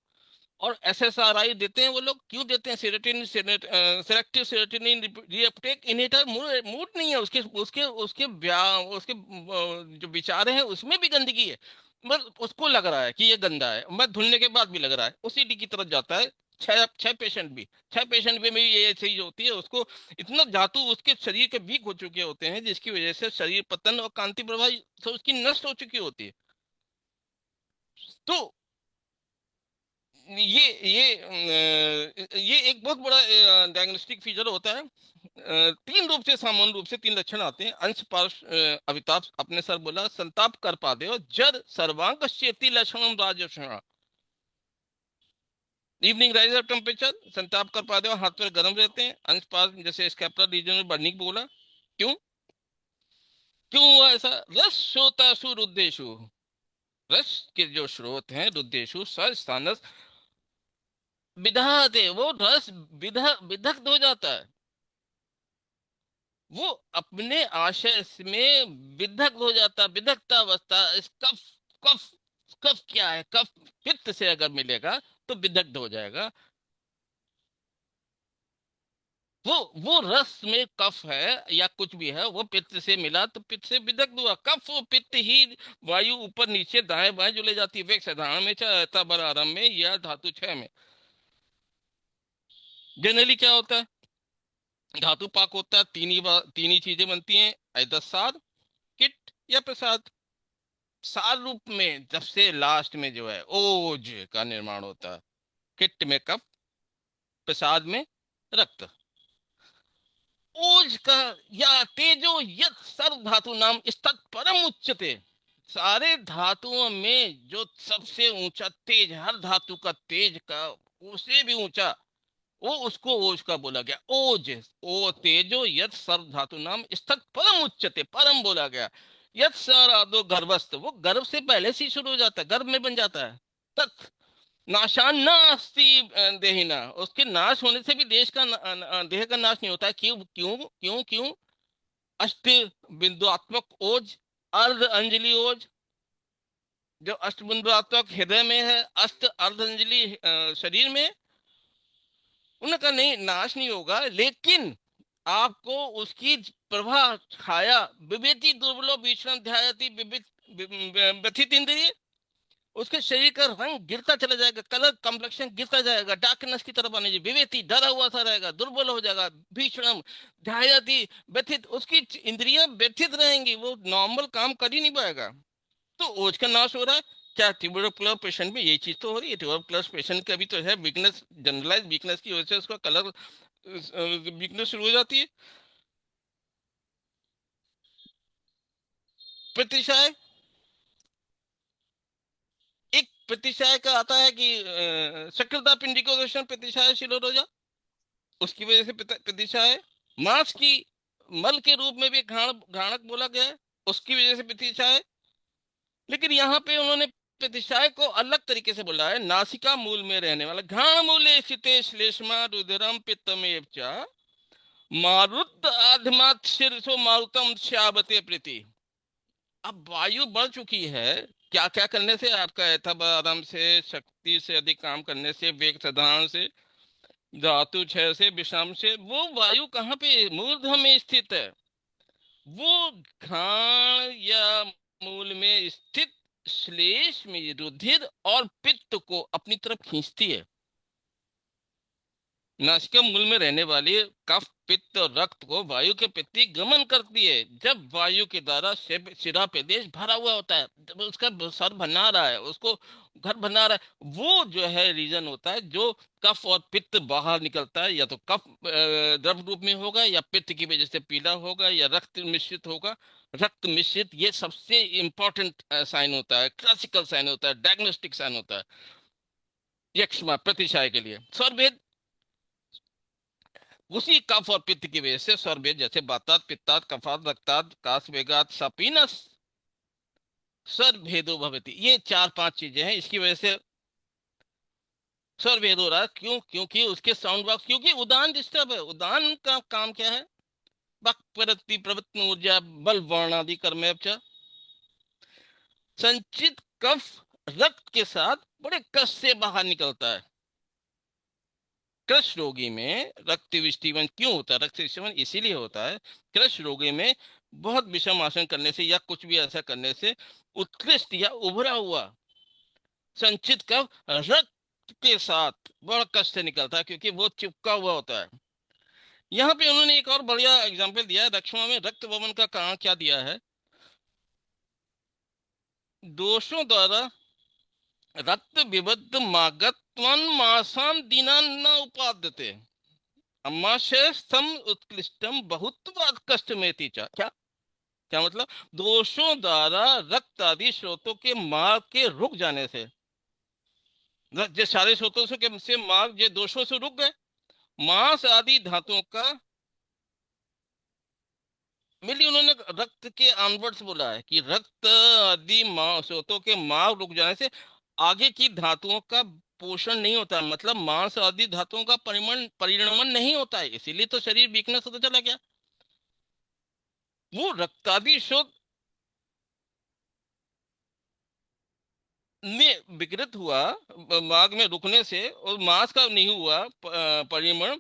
और एसएसआरआई देते हैं वो लोग। क्यों देते हैं, serotonin, selective serotonin reuptake inhibitor. Mood नहीं है उसके, उसके जो विचार हैं उसमें भी गंदगी है, बस उसको लग रहा है कि ये गंदा है, मैं धुलने के बाद भी लग रहा है, ओसीडी की तरफ जाता है। छह छह पेशेंट भी, छह पेशेंट में भी ये चीज होती है, उसको इतना धातु उसके शरीर के वीक हो चुके होते हैं, जिसकी वजह से शरीर पतन और कांति प्रवाह तो उसकी नष्ट हो चुकी होती है। तो ये एक बहुत बड़ा डायग्नोस्टिक फीचर होता है। 3 रूप से, सामान्य रूप से 3 लक्षण आते हैं। अंश पार्श्व अविताप, अपने सर बोला, संताप कर पाते हो, जर सर्वांग चेती लक्षण राजक्षण, इवनिंग राइज ऑफ टेम्परेचर, संताप कर पाते हो, हाथ पैर गर्म रहते हैं। अंश पार्श्व जैसे स्कैपुलर रीजन में बर्निंग बोला, क्यों क्यों हुआ ऐसा, रस श्रोता रुद्देशु, रस के जो स्रोत हैं रुद्देशु स्थानस विधाते, वो रस विधक्त हो जाता है, वो अपने आशय में विधक्त हो जाता, विधक्ता अवस्था। इस कफ, कफ कफ क्या है, कफ पित्त से अगर मिलेगा तो विदग्ध हो जाएगा। वो रस में कफ है या कुछ भी है, वो पित्त से मिला तो पित्त से विदग्ध हुआ। कफ और पित्त ही वायु ऊपर नीचे दाएं बाएं जो ले जाती है, वेग साधारण में, चाहे बल आरंभ में, या धातु क्षय में। जनरली क्या होता है, धातु पाक होता है, तीन ही चीजें बनती हैं, either सार, किट या प्रसाद। सार रूप में जब से लास्ट में जो है ओज का निर्माण होता है, किट में कफ, प्रसाद में रक्त। ओज का या तेजो यत सर्व धातु नाम स्तत् परम उच्चते। सारे धातुओं में जो सबसे ऊंचा तेज, हर धातु का तेज का उससे भी ऊंचा, वो उसको ओज का बोला गया। ओज, ओ तेजो यत सर्व धातु नाम स्तत् परम उच्चते, परम बोला गया। यत सर आदो गर्भस्थ, वो गर्भ से पहले से ही शुरू हो जाता है, गर्भ में बन जाता है। तत् नाशान न अस्ति देहिना, उसके नाश होने से भी देश का देह का नाश नहीं होता है। क्यों क्यों क्यों क्यों? अष्ट बिंदुआत्मक ओज, अर्ध अंजलि ओज, जो अष्ट बिंदुआत्मक हृदय में है, अष्ट अर्ध अंजलि शरीर में, उनका नहीं नाश नहीं होगा, लेकिन आपको उसकी प्रभा छाया, विवेति दुर्बलो भीषण ध्यायति व्यथित इंद्रिय, उसके शरीर का रंग गिरता चला जाएगा, कलर कम्प्लेक्शन गिरता जाएगा, डार्कनेस की तरफ आने, विवेती डरा हुआ सा रहेगा, दुर्बल हो जाएगा, भीषणम ध्यायति व्यथित, उसकी इंद्रियां व्यथित रहेंगी, वो नॉर्मल काम कर ही नहीं पाएगा। तो ओज का नाश हो रहा है। क्या ट्यूबरकुलर पेशेंट में यही चीज तो हो रही है? ट्यूबरकुलर पेशेंट का भी तो है वीकनेस, जनरलाइज वीकनेस की वजह से उसका कलर वीकनेस शुरू हो जाती है। प्रतिशय, एक प्रतिशय का आता है कि शक्रता पिंडिकोदर्शन प्रतिशय शिरोरोजा, उसकी वजह से प्रतिशय। मांस की मल के रूप में भी घ्राणक बोला गया है, उसकी वजह से प्रतिशय। लेकिन यहाँ पे उन्होंने प्रतिशय को अलग तरीके से बोला है। नासिका मूल में रहने वाला, घ्राण मूले स्थिते श्लेष्मा रुधिरम पित्तमेव च मारुत आधमात शीर्षो मारुतम श्यावते प्रीति। अब वायु बढ़ चुकी है, क्या क्या करने से? आपका एथाबारम से, शक्ति से अधिक काम करने से, वेग साधारण से, धातु क्षय से, विषम से। वो वायु कहाँ पे? मूर्ध में स्थित है। वो घ्राण या मूल में स्थित श्लेष में रुधिर और पित्त को अपनी तरफ खींचती है। नासिका मूल में रहने वाली कफ, पित्त और रक्त को वायु के प्रति गमन करती है। जब वायु के द्वारा शिरा प्रदेश भरा हुआ होता है, जब उसका सर बना रहा है, उसको घर बना रहा है, वो जो है रीजन होता है जो कफ और पित्त बाहर निकलता है। या तो कफ द्रव रूप में होगा, या पित्त की वजह से पीला होगा, या रक्त मिश्रित होगा। रक्त मिश्रित ये सबसे इंपॉर्टेंट साइन होता है, क्लासिकल साइन होता है, डायग्नोस्टिक साइन होता है यक्ष्मा प्रतिशय के लिए। स्वर उसी कफ और पित्त की वजह से स्वर भेद, जैसे बातात, पित्तात, कफात, रक्तात, काश, वेगात, सपीनस स्वर भेदो भवति। ये चार पांच चीजें हैं, इसकी वजह से स्वर भेद हो रहा है। क्यों? क्योंकि उसके साउंड बॉक्स, क्योंकि उदान डिस्टर्ब है। उदान का काम क्या है? वक्त प्रवृत्ति, प्रवृत्ति ऊर्जा, बल वर्ण आदि कर्म। संचित कफ रक्त के साथ बड़े कष्ट से बाहर निकलता है। कृष्ण रोगी में रक्त विष्टिवन क्यों होता है? रक्त विष्टिवन इसीलिए होता है, कृष्ण रोगी में बहुत विषम आसन करने से या कुछ भी ऐसा करने से उत्कृष्ट या उभरा हुआ संचित कफ रक्त के साथ बड़ा कष्ट से निकलता है, क्योंकि वो चिपका हुआ होता है। यहाँ पे उन्होंने एक और बढ़िया एग्जाम्पल दिया है। रक्षमा में रक्त वमन का कारण क्या दिया है? दोषों द्वारा रक्त विबद्ध मागत्वन मासान दिना न उपाद्यते अमाशयस्थम उत्कृष्टम बहुत्वाद कष्ट में तीचा। क्या क्या मतलब? दोषों द्वारा रक्त आदि स्रोतों के मार्ग के रुक जाने से, जो सारे स्रोतों से मार्ग जो दोषों से रुक गए, मांस आदि धातुओं का मिली। उन्होंने रक्त के ऑनवर्ड्स बोला है कि रक्त आदि स्रोतों के मार्ग रुक जाने से आगे की धातुओं का पोषण नहीं होता, मतलब मांस आदि धातुओं का परिणमन नहीं होता है, इसीलिए तो शरीर वीकनेस होता चला गया। वो रक्तादि स्रोत में विकृत हुआ, मार्ग में रुकने से, और मांस का नहीं हुआ परिमण,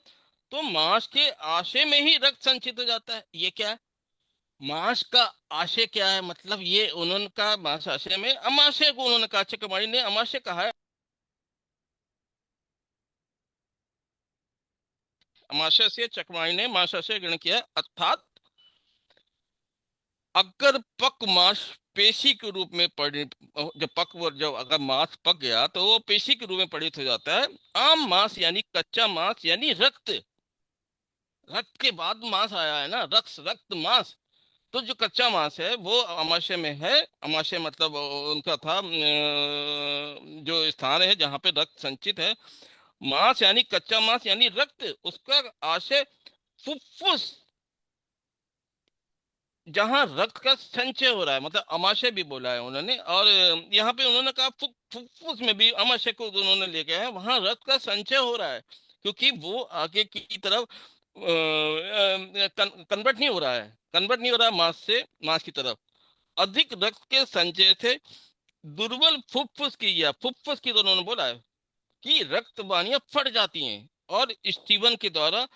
तो मांस के आशय में ही रक्त संचित हो जाता है। ये क्या है? मांस का आशय क्या है? मतलब ये उन्होंने कहा मांस आशय में, अमाशय को उन्होंने कहा, चक्रमाणी ने अमाशय कहा है। अमाशय से चकवाणी ने माशय से ग्रहण किया, अर्थात अगर पक मांस पेशी के रूप में जब अगर मांस पक गया तो वो पेशी के रूप में परिणत हो जाता है। आम मांस यानी कच्चा मांस यानी रक्त, रक्त के बाद मांस आया है ना, रक्त मांस। तो जो कच्चा मांस है वो अमाशय में है। अमाशय मतलब उनका था जो स्थान है जहाँ पे रक्त संचित है। मांस यानी कच्चा मांस यानी रक्त, उसका आशय फुफ्फुस, जहां रक्त का संचय हो रहा है, मतलब अमाशय भी बोला है उन्होंने। और यहाँ पे उन्होंने कहा फुफ्फुस में भी अमाशय को उन्होंने ले गया है, वहां रक्त का संचय हो रहा है, क्योंकि वो आगे की तरफ कन्वर्ट नहीं हो रहा है, मांस से मांस की तरफ। अधिक रक्त के संचय से दुर्बल फुफ्फुस की, या फुफ्फुस की तो उन्होंने बोला है कि रक्त वाहिनियां फट जाती हैं, और स्टीवन के द्वारा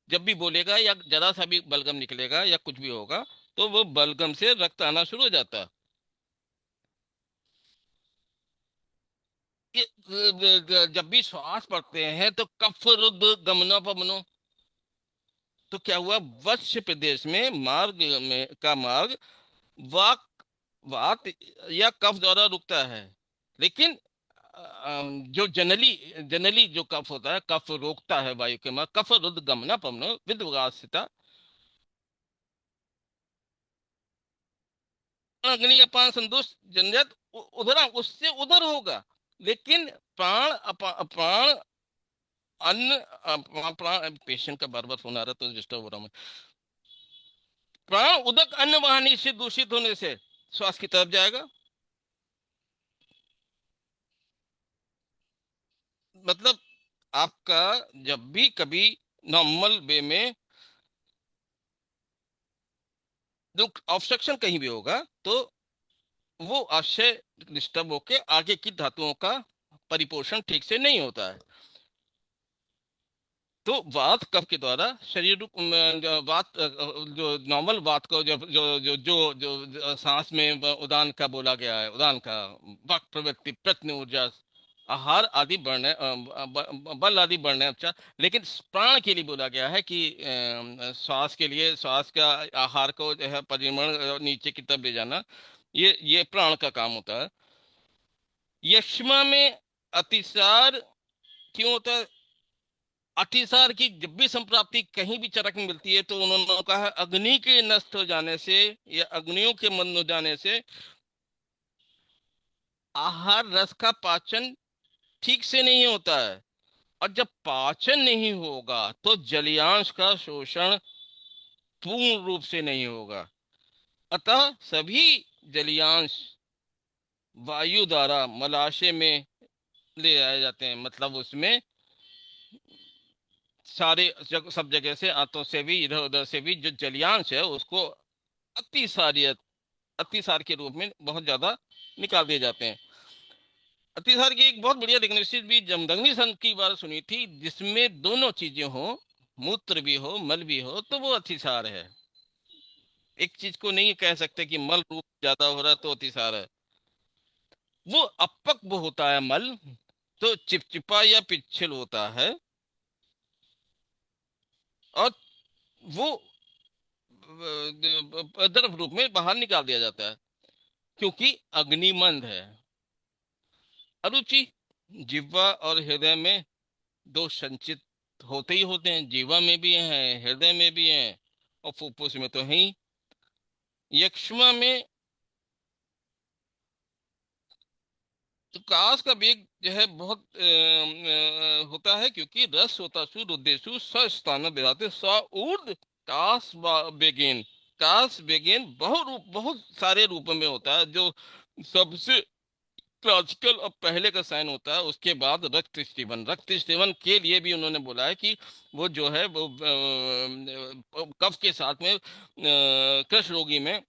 जब भी बोलेगा या जरा सा भी बलगम निकलेगा या कुछ भी होगा तो वो बलगम से रक्त आना शुरू हो जाता है। जब भी श्वास पड़ते हैं तो कफ रुद्ध गमनो पवनो, तो क्या हुआ, वत्स प्रदेश में मार्ग में का मार्ग वाक वात या कफ द्वारा रुकता है। लेकिन जो जनरली जनरली जो कफ होता है, कफ रोकता है वायु के मार्ग, कफ रुद्ध गमना पवनो विद्वासिता, अग्नि अपान संतुष्ट जनजत उधर उससे उधर होगा। लेकिन प्राण अन्न प्राण, पेशेंट का बार बार फोन आ रहा है तो डिस्टर्ब हो रहा हूँ। प्राण उदक अन्न वाहिनी से दूषित होने से श्वास की तरफ जाएगा। मतलब आपका जब भी कभी नॉर्मल वे में जो ऑब्स्ट्रक्शन कहीं भी होगा तो वो आशय डिस्टर्ब होके आगे की धातुओं का परिपोषण ठीक से नहीं होता है। तो वात कफ के द्वारा शरीर वात जो नॉर्मल वात को जो जो जो जो, जो सांस में उदान का बोला गया है, उदान का वक्त प्रवृत्ति प्रत्न ऊर्जा आहार आदि बढ़ने बल आदि बढ़ने, अच्छा। लेकिन प्राण के लिए बोला गया है कि श्वास के लिए श्वास का आहार को जो है परिमण नीचे की तरफ ले जाना, ये प्राण का काम होता है। यक्ष्मा में अतिसार क्यों होता है? अतिसार की जब भी संप्राप्ति कहीं भी चरक में मिलती है तो उन्होंने कहा है अग्नि के नष्ट हो जाने से या अग्नियों के मंद हो जाने से आहार रस का पाचन ठीक से नहीं होता है, और जब पाचन नहीं होगा तो जलियांश का शोषण पूर्ण रूप से नहीं होगा। अतः सभी जलियांश वायु द्वारा मलाशय में ले आए जाते हैं, मतलब उसमें सब जगह से, आंतों से भी इधर उधर से भी जो जलियांश है उसको अतिसारियत अतिसार के रूप में बहुत ज्यादा निकाल दिए जाते हैं। अतिसार की एक बहुत बढ़िया डिग्नेशन भी जमदग्नि संत की बार सुनी थी, जिसमें दोनों चीजें हो, मूत्र भी हो मल भी हो, तो वो अतिसार है। एक चीज को नहीं कह सकते कि मल रूप ज्यादा हो रहा है तो अतिसार है। वो अपक्व होता है मल, तो चिपचिपा या पिच्छल होता है, और वो द्रव रूप में बाहर निकाल दिया जाता है, क्योंकि अग्निमंद है। अरुचि, जिह्वा और हृदय में दोष संचित होते ही होते हैं, जीवा में भी है हृदय में भी है और फुफ्फुस में तो है ही। यक्ष्मा में तो काश का वेग जो है बहुत होता है, क्योंकि रस होता सु रुद्देशु स्थान विराते स ऊर्ध काश बेगेन। काश बेगेन बहुत सारे रूप में होता है। जो सबसे क्लासिकल और पहले का साइन होता है, उसके बाद रक्त स्टीवन के लिए भी उन्होंने बोला है कि वो जो है वो कफ के साथ में कृष्ण रोगी में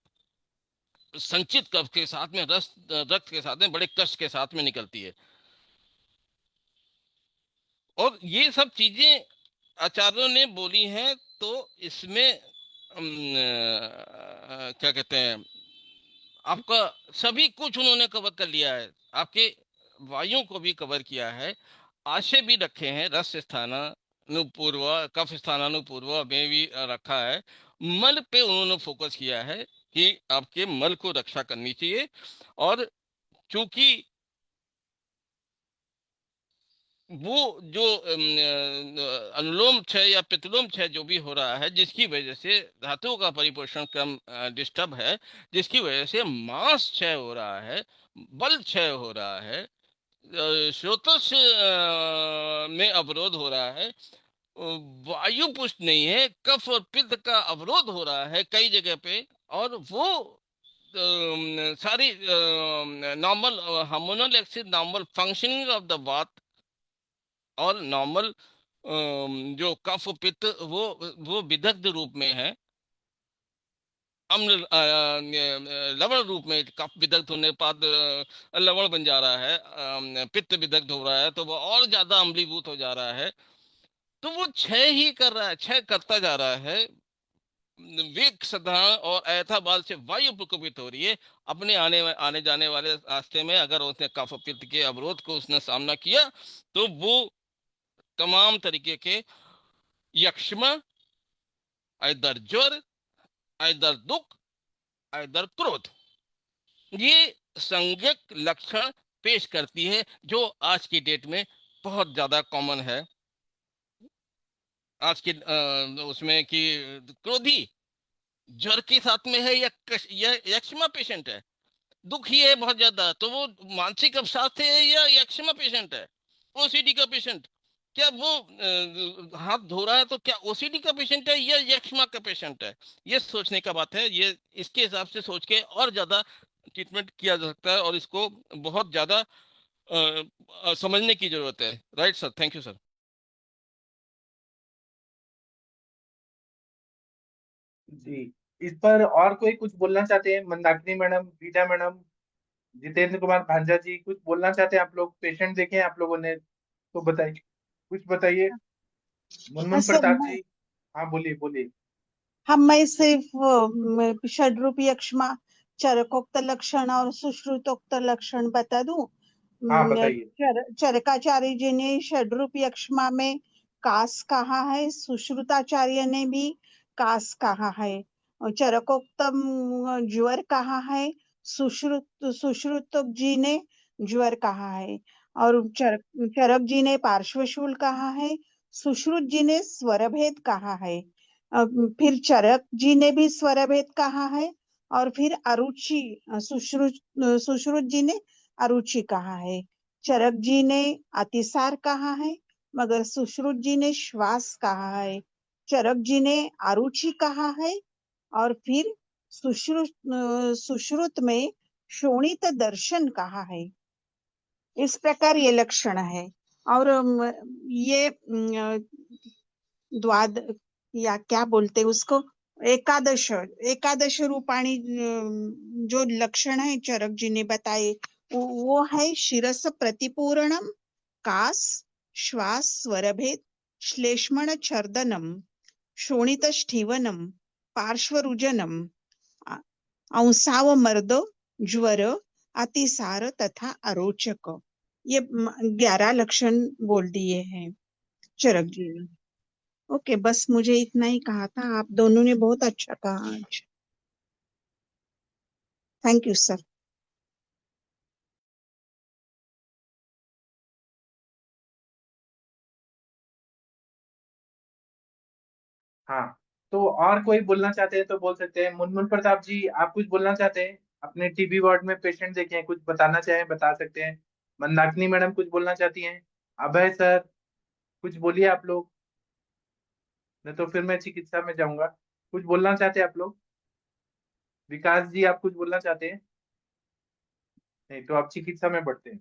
संचित कफ के साथ में रक्त के साथ में बड़े कष्ट के साथ में निकलती है। और ये सब चीजें आचार्यों ने बोली हैं, तो इसमें क्या कहते हैं, आपका सभी कुछ उन्होंने कवर कर लिया है, आपके वायु को भी कवर किया है। आशय भी रखे हैं, रस स्थानानुपूर्व, कफ स्थानानुपूर्व में भी रखा है। मल पे उन्होंने फोकस किया है कि आपके मल को रक्षा करनी चाहिए। और चूंकि वो जो अनुलोम क्षय या प्रतिलोम क्षय जो भी हो रहा है, जिसकी वजह से धातुओं का परिपोषण क्रम डिस्टर्ब है, जिसकी वजह से मांस क्षय हो रहा है, बल क्षय हो रहा है, स्रोतस में अवरोध हो रहा है, वायु पुष्ट नहीं है, कफ और पित्त का अवरोध हो रहा है कई जगह पे। और वो सारी normal hormonal axis, normal functioning of the वात और नॉर्मल जो कफ पित्त, वो विदग्ध रूप में है। अम्ल लवण रूप में कफ विदग्ध होने के बाद लवण बन जा रहा है, पित्त विदग्ध हो रहा है, तो वो और ज्यादा अम्लीभूत हो जा रहा है। तो वो क्षय ही कर रहा है, क्षय करता जा रहा है। वेग साधारण और अयथाबाद से वायु प्रकोपित हो रही है। अपने आने जाने वाले रास्ते में अगर उसने कफ पित्त के अवरोध को उसने सामना किया, तो वो तमाम तरीके के यक्ष्मा, इधर ज्वर, इधर दुख, इधर क्रोध, ये संज्ञक लक्षण पेश करती है, जो आज की डेट में बहुत ज्यादा कॉमन है। आज के उसमें कि क्रोधी ज्वर के साथ में है या यक्ष्मा पेशेंट है, दुखी है बहुत ज्यादा, तो वो मानसिक अवसाद से है या यक्ष्मा पेशेंट है, ओसीडी का पेशेंट। क्या वो हाथ धो रहा है तो क्या ओसीडी का पेशेंट है या यक्ष्मा का पेशेंट है? ये सोचने का बात है। ये इसके हिसाब से सोच के और ज्यादा ट्रीटमेंट किया जा सकता है, और इसको बहुत ज्यादा समझने की जरूरत है। Right sir, thank you sir. जी, इस पर और कोई कुछ बोलना चाहते हैं? मंदाकिनी मैडम, बीटा मैडम, जितेंद्र कुमार भांजा जी, कुछ बोलना चाहते हैं? आप लोग पेशेंट देखे हैं आप लोगों ने, तो बताइए, कुछ बताइए। मुनमुन सर प्रताप जी, हाँ बोलिए बोलिए। मैं सिर्फ षड्रूप यक्ष्मा, चरकोक्त लक्षण और सुश्रुतोक्त लक्षण बता दूं। हाँ बताइए। चरकाचार्य जी ने षड्रूप यक्ष्मा में कास कहा है, सुश्रुताचार्य ने भी कास कहा है, और चरकोक्तम ज्वर कहा है, सुश्रुत जी ने ज्वर कहा है, और चरक जी ने पार्श्वशूल कहा है, सुश्रुत जी ने स्वरभेद कहा है, फिर चरक जी ने भी स्वरभेद कहा है, और फिर अरुचि सुश्रुत जी ने अरुचि कहा है। चरक जी ने अतिसार कहा है, मगर सुश्रुत जी ने श्वास कहा है। चरक जी ने अरुचि कहा है, और फिर सुश्रुत में शोणित दर्शन कहा है। इस प्रकार ये लक्षण है। और ये द्वाद या क्या बोलते उसको, एकादश एकादश रूपाणी जो लक्षण है चरक जी ने बताए, वो है शिरस प्रतिपूरणम, कास, श्वास स्वरभेद, श्लेष्मण छर्दनम, शोणित स्ठीवनम, पार्श्वरुजनम, अंसाव मर्द, ज्वर, अतिसार तथा अरोचक। ये 11 लक्षण बोल दिए हैं चरक जी ने। ओके, बस मुझे इतना ही कहा था। आप दोनों ने बहुत अच्छा कहा आज। Thank you sir. हाँ, तो और कोई बोलना चाहते हैं तो बोल सकते हैं। मुनमुन प्रताप जी, आप कुछ बोलना चाहते हैं? अपने टीबी वार्ड में पेशेंट देखे हैं, कुछ बताना चाहें बता सकते हैं। मंदाकिनी मैडम कुछ बोलना चाहती हैं? अभय सर, कुछ बोलिए आप लोग, नहीं तो फिर मैं चिकित्सा में जाऊंगा। कुछ बोलना चाहते हैं आप लोग? विकास जी, आप कुछ बोलना चाहते हैं? नहीं तो आप चिकित्सा में बढ़ते हैं।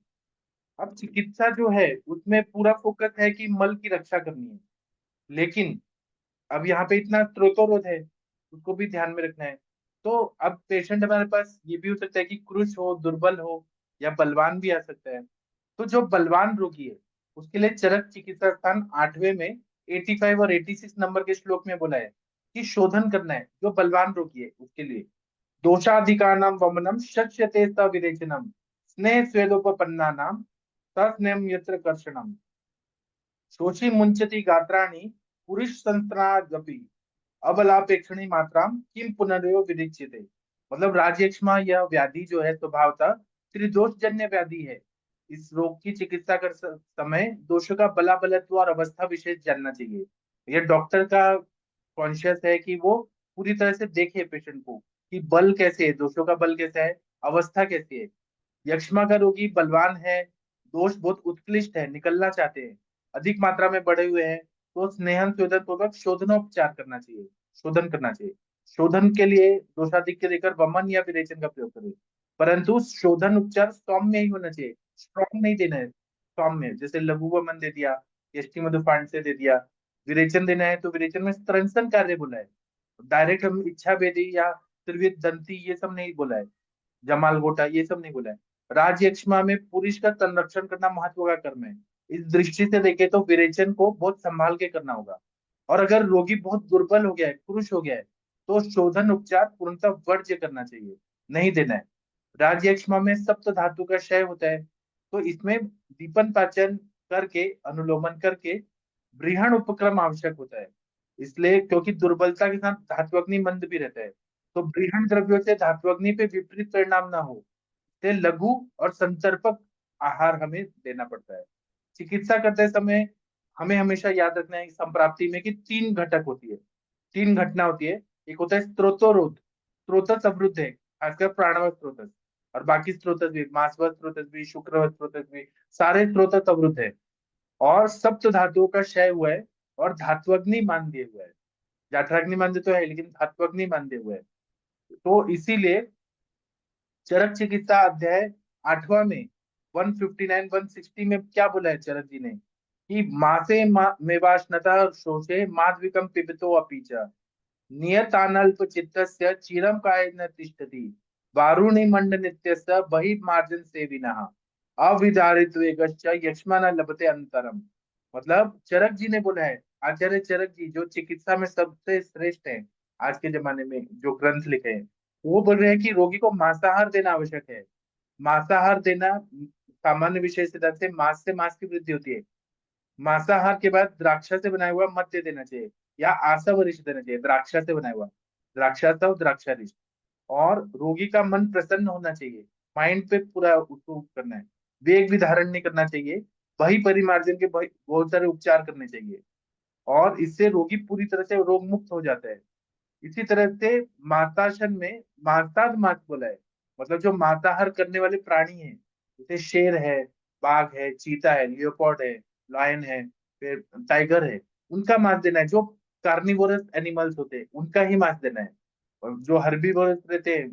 अब चिकित्सा जो है उसमें पूरा फोकस है कि मल की रक्षा करनी है, लेकिन अब यहाँ पे इतना स्रोतोरोध है, उसको भी ध्यान में रखना है। तो अब पेशेंट हमारे पास ये भी हो सकता है कि क्रुश हो, दुर्बल हो, या बलवान भी आ सकता है। तो जो बलवान रोगी है उसके लिए चरक चिकित्सा स्थान 8वें में 85 और 86 नंबर के श्लोक में बोला है कि शोधन करना है। जो बलवान रोगी है उसके लिए दोषाधिकाराणाम वमनम शक्ष्यते सविरेचनम स्नेह स्वेदोपपन्नानाम सस्नेहम यत्र कर्षणम। शोषी मुंचति गात्राणि पुरुष संस्त्रादपि अबलापेक्षणी मात्राम किम पुनरयो विदिच्यते। मतलब राजयक्ष्मा यह व्याधि जो है स्वभावतः त्रिदोषजन्य व्याधि है। इस रोग की चिकित्सा कर समय दोषों का बलाबलत्व और अवस्था विशेष जानना चाहिए। यह डॉक्टर का कॉन्शियस है कि वो पूरी तरह से देखे पेशेंट को कि बल कैसे है, दोषों का बल कैसा है, अवस्था कैसी है। यक्ष्मा का रोगी बलवान है, दोष बहुत उत्कृष्ट है, निकलना चाहते हैं, अधिक मात्रा में बढ़े हुए हैं, तो स्नेहन शोधन पूर्वक शोधनोपचार करना चाहिए, शोधन करना चाहिए। शोधन के लिए दोषाधिक्य देकर वमन या विरेचन का प्रयोग करें, परंतु शोधन उपचार सौम्य ही होना चाहिए, स्ट्रॉन्ग नहीं देना है। सौम्य जैसे लघु वमन दे दिया, यष्टि मधुपान से दे दिया। विरेचन देना है तो विरेचन में त्रंसन कार्य बोला है, डायरेक्ट हम इच्छा भेदी या त्रिविध दंती ये सब नहीं बोला है, जमाल गोटा ये सब नहीं बोला है। राजयक्ष्मा में पुरुष का संरक्षण करना महत्व का कर्म है। इस दृष्टि से देखे तो विरेचन को बहुत संभाल के करना होगा। और अगर रोगी बहुत दुर्बल हो गया है, पुरुष हो गया है, तो शोधन उपचार पूर्णतः वर्ज्य करना चाहिए, नहीं देना है। राजयक्ष्मा में सप्त धातु का क्षय होता है, तो इसमें दीपन पाचन करके, अनुलोमन करके बृहण उपक्रम आवश्यक होता है। इसलिए क्योंकि दुर्बलता के साथ धात्वग्नि मंद भी रहता है, तो बृहण द्रव्यों से धात्वग्नि पे विपरीत परिणाम ना हो, इसलिए लघु और संतर्पक आहार हमें देना पड़ता है। चिकित्सा करते समय हमें हमेशा याद रखना है कि संप्राप्ति में कि तीन घटक होती है, तीन घटना होती है। एक होता है स्त्रोतोरोध, स्त्रोतस अवरुद्ध है, खासकर प्राणव स्त्रोतस, और बाकी स्त्रोतस भी, मांसवत स्त्रोतस भी, शुक्रवत स्त्रोतस भी, सारे स्त्रोतस अवरुद्ध है। और सप्त धातुओं का क्षय हुआ है और धात्वग्नि मान दिए हुआ है। जाठराग्नि मान तो है लेकिन धात्वग्नि मान दिए हुए है। तो इसीलिए चरक चिकित्सा अध्याय 8वां में 159 160 में क्या बोला है चरक जी ने कि मासे मेवाश्नता शोषे माध्विकम पिबतो अपि च नियतानल्प चित्तस्य चिरम काय न तिष्ठति वारुणि मंड नित्यस्य बहि मार्जन सेविनः अविदारित वेगश्च यक्ष्मा न लभते अंतरम। मतलब चरक जी ने बोला है, आचार्य चरक जी जो चिकित्सा में सबसे श्रेष्ठ है आज के जमाने में, जो ग्रंथ लिखे हैं, वो बोल रहे हैं कि रोगी को मांसाहार देना आवश्यक है। मांसाहार देना सामान्य विषय सिद्धांत से मांस की वृद्धि होती है। मांसाहार के बाद द्राक्षा से बनाया हुआ मद्य देना चाहिए या आसावरिश देना चाहिए, द्राक्षा से बनाया हुआ, द्राक्षासव द्राक्षारिश। और रोगी का मन प्रसन्न होना चाहिए, माइंड पे पूरा उसको करना है, वेग भी धारण नहीं करना चाहिए, वही परिमार्जन के बहुत सारे उपचार करने चाहिए, और इससे रोगी पूरी तरह से रोग मुक्त हो जाता है। इसी तरह से माताशन में मांसाद मास बोला है, मतलब जो मांसाहार करने वाले प्राणी हैं, जैसे शेर है, बाघ है, चीता है, लियोपॉर्ड है, लायन है, फिर टाइगर है, उनका मांस देना है। जो कार्निवोरस एनिमल्स होते हैं उनका ही मांस देना है। और जो हर्बीवोरस रहते हैं,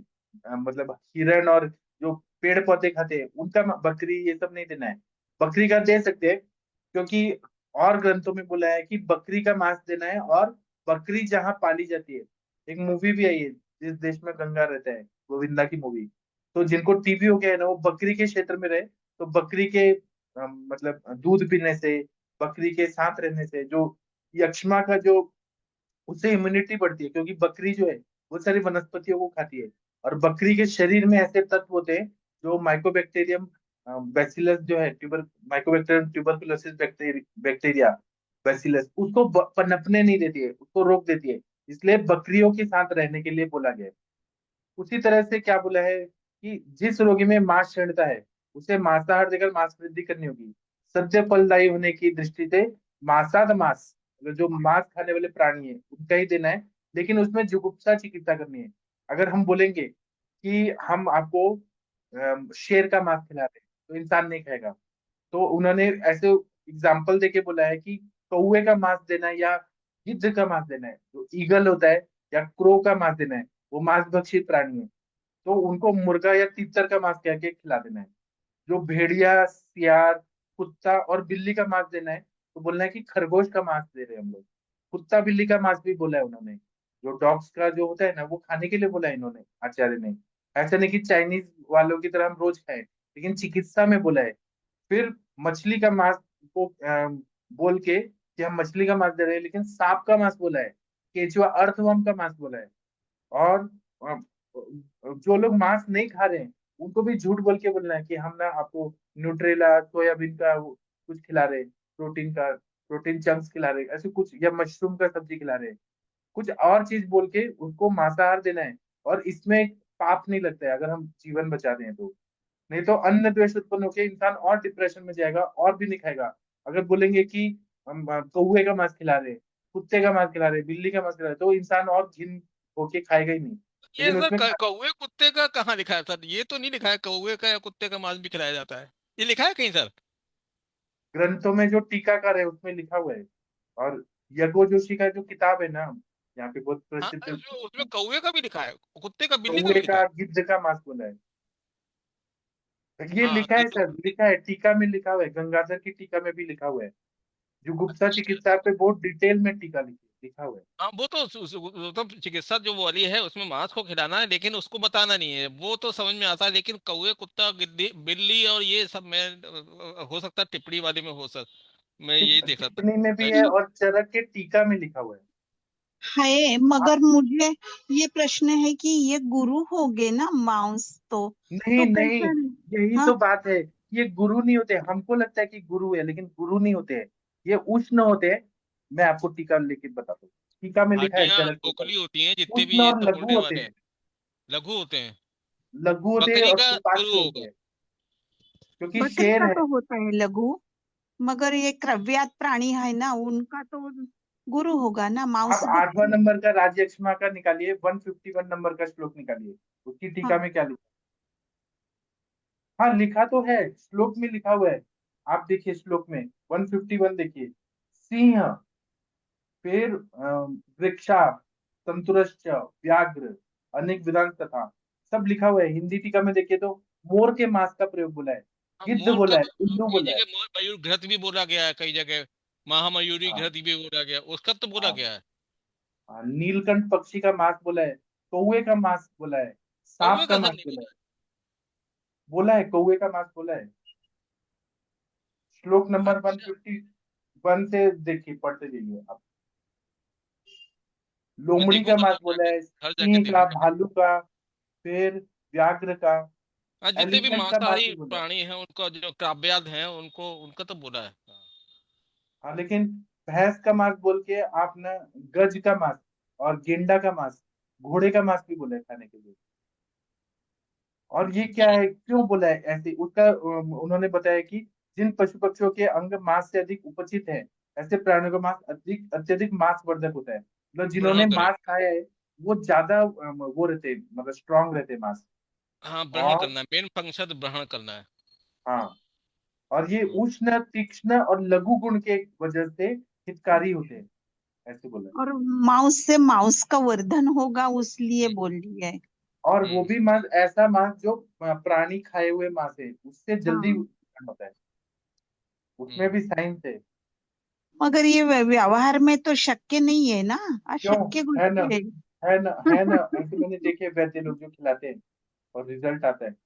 मतलब हिरण और जो पेड़ पौधे खाते हैं उनका बकरी ये सब नहीं देना है। बकरी का दे सकते हैं क्योंकि और ग्रंथों में बोला है कि बकरी का मांस देना है, और बकरी जहाँ पाली जाती है, एक मूवी भी आई है जिस देश में गंगा रहता है, गोविंदा की मूवी। तो जिनको टीबी हो गया है ना, वो बकरी के क्षेत्र में रहे, तो बकरी के मतलब दूध पीने से, बकरी के साथ रहने से जो यक्ष्मा का जो उससे इम्यूनिटी बढ़ती है, क्योंकि बकरी जो है वो सारी वनस्पतियों को खाती है। और बकरी के शरीर में ऐसे तत्व होते हैं जो माइकोबैक्टीरियम बैसिलस जो है, माइकोबैक्टीरियम ट्यूबरकुलोसिस बैक्टीरिया बैसिलस, उसको पनपने नहीं देती है, उसको रोक देती है। इसलिए बकरियों के साथ रहने के लिए बोला गया है। उसी तरह से क्या बोला है कि जिस रोगी में मांस क्षीणता है उसे मांसाहार देकर मांस वृद्धि करनी होगी। सद्य फलदायी होने की दृष्टि से मांसाद मांस, मतलब जो मांस खाने वाले प्राणी है उनका ही देना है, लेकिन उसमें जुगुप्सा चिकित्सा करनी है। अगर हम बोलेंगे कि हम आपको शेर का मांस खिला रहे हैं तो इंसान नहीं खाएगा। तो उन्होंने ऐसे एग्जाम्पल देके बोला है कि कौवे का मांस देना है या गिद्ध का मांस देना है, जो ईगल होता है, या क्रो का मांस देना है, वो मांसभक्षी प्राणी है, तो उनको मुर्गा या तीतर का मांस कह के खिला देना है। जो भेड़िया, सियार, कुत्ता और बिल्ली का मांस देना है, तो बोलना है कि खरगोश का मांस दे रहे हैं हम लोग। कुत्ता बिल्ली का मांस भी बोला है उन्होंने, जो डॉग्स का जो होता है ना वो खाने के लिए बोला है इन्होंने, आचार्य ने। ऐसा नहीं कि चाइनीज वालों की तरह हम रोज खाएं, लेकिन चिकित्सा में बोला है। फिर मछली का मांस को बोल के कि हम मछली का मांस दे रहे हैं, लेकिन सांप का मांस बोला है, केचुआ अर्थवर्म का मांस बोला है। और अ, जो लोग मांस नहीं खा रहे हैं उनको भी झूठ बोल के बोलना है कि हम ना आपको न्यूट्रेला सोयाबीन का कुछ खिला रहे हैं, प्रोटीन का प्रोटीन चंक्स खिला रहे हैं, ऐसे कुछ, या मशरूम का सब्जी खिला रहे हैं, कुछ और चीज बोल के उसको मांसाहार देना है। और इसमें पाप नहीं लगता है अगर हम जीवन बचा रहे हैं तो। नहीं तो अन्न द्वेष उत्पन्न होकर इंसान और डिप्रेशन में जाएगा और भी नहीं खाएगा। अगर बोलेंगे कि हम कौवे का मांस खिला रहे हैं, कुत्ते का मांस खिला रहे हैं, बिल्ली का मांस खिला रहे हैं, तो इंसान और घिन होके खाएगा ही नहीं। ये लेकिन सर उसमें कौवे कुत्ते का कहाँ लिखा है सर? ये तो नहीं लिखा है कौवे का या कुत्ते का मांस भी खिलाया जाता है। ये लिखा है कहीं सर? ग्रंथों में जो टीकाकार है उसमें लिखा हुआ है। और यज्ञो जोशी का जो किताब है ना, यहाँ पे बहुत हाँ प्रसिद्ध, उसमें कौवे का भी लिखा है, कुत्ते का, बिल्ली का कौवे भी लिखा का, है। गिद्ध का मांस बोला है। ये हाँ लिखा ये है तो। सर, लिखा है, टीका में लिखा हुआ है, गंगाधर की टीका में भी लिखा हुआ है। जो गुप्ता चिकित्सा पे बहुत डिटेल में टीका लिखा हुआ है। हाँ वो तो वो तो चिकित्सा जो वाली है उसमें मांस को खिलाना है, लेकिन उसको बताना नहीं है, वो तो समझ में आता है। लेकिन कौवे कुत्ता गिद्दी बिल्ली और ये सब में हो सकता है टिप्पणी वाले में हो सक, मैं यही देखा था टिप्पणी में भी है शायद। और चरक के टीका में लिखा हुआ है। है, मगर मुझे ये प्रश्न है कि ये गुरु हो गए ना मांस, नहीं तो नहीं, कैसा? यही हाँ तो बात है। ये गुरु नहीं होते, हमको लगता है कि गुरु है, लेकिन गुरु नहीं होते हैं। ये उष्ण होते हैं। मैं आपको टीका लेके बताता हूँ। टीका में लिखा है हड्डियां चरक के ऊपर, खोखली होती हैं जितने उष्ण भी ये और सब लघु उड़ने होते वाले हैं। हैं, लघु होते हैं। लघु होते हैं बकरी और का गुरु सुपाच्य होते होगा। हैं, क्योंकि बकरी शेर का है। तो होता है लघु, मगर ये क्रव्यात प्राणी है ना, उनका तो गुरु होगा ना, आप मांस 8वां नंबर का राजयक्ष्मा का निकालिए, 151 नंबर का श्लोक निकालिए, उसकी टीका हाँ, में क्या लिखा है? हाँ लिखा तो है, श्लोक में लिखा हुआ है। आप देखिए श्लोक में 151 देखिए। सिंह, फिर वृक्षा, संतुरश्च, व्याघ्र, अनेक विधान तथा, सब लिखा हुआ है। हिंदी टीका में देखिए तो मोर के मांस का प्रयोग बोला है, हाँ, गिद्ध मोर का बोला है, तो उल्लू कई बोला है। जगह मोर मयूर घृत भी बोला गया है, कई जगह महामयूरी हाँ घृत भी बोला गया, उसका तो बोला हाँ गया है। हाँ, नीलकंठ पक्षी का मांस बोला है, कौवे का मांस बोला है, कौवे सांप का का सर मांस नहीं बोला है। बोला है। बोला है, कौवे का मांस बोला है। श्लोक नंबर अच्छा। 151 से देखिए, पढ़ते जाइए आप। मैं लोमड़ी का देखूंगा मांस सर, बोला जाके है, घर जाके सिंह का, देखूंगा। भालू का, फिर व्याघ्र का, हाँ जितने भी एलिफेंट का मांस मांसाहारी भी बोला है। प्राणी हैं उनका, जो काव्याद हैं उनको, उनका तो बोला है। हाँ लेकिन भैंस का मांस बोल के आप ना, गज का मांस और गेंडा का मांस, घोड़े का मांस भी बोला है खाने के लिए। और ये क्या अच्छा। है, क्यों बोला है ऐसे, उसका उन्होंने बताया कि जिन पशु पक्षियों के अंग मांस से अधिक उपचित है, ऐसे प्राणियों का मांस अधिक अत्यधिक मांस वर्धक होता है। मतलब जिन्होंने ग्रहण करे। मांस खाया है वो ज्यादा वो रहते हैं, मतलब स्ट्रांग रहते हैं मांस। हाँ ग्रहण और करना है, मेन फंक्शन ग्रहण करना है। हाँ, और ये हम्म। उष्ण, तीक्ष्ण और लघु गुण के वजह से हितकारी होते हैं, ऐसे बोला है। और मांस से मांस का वर्धन होगा, उसलिए बोल दिया है। और वो हम्म। भी मांस, ऐसा मांस जो प्राणी खाए हुए मांस है, उससे जल्दी हाँ, उत्पन्न होता है। उसमें हम्म। भी साइंस है। मगर ये व्यवहार में तो शक्य नहीं है ना, क्यों? अशक्य है ना, गोष्ट है। है ना, है ना, ऐसे मैंने देखे वैद्य लोग जो खिलाते हैं और रिजल्ट आता है। तो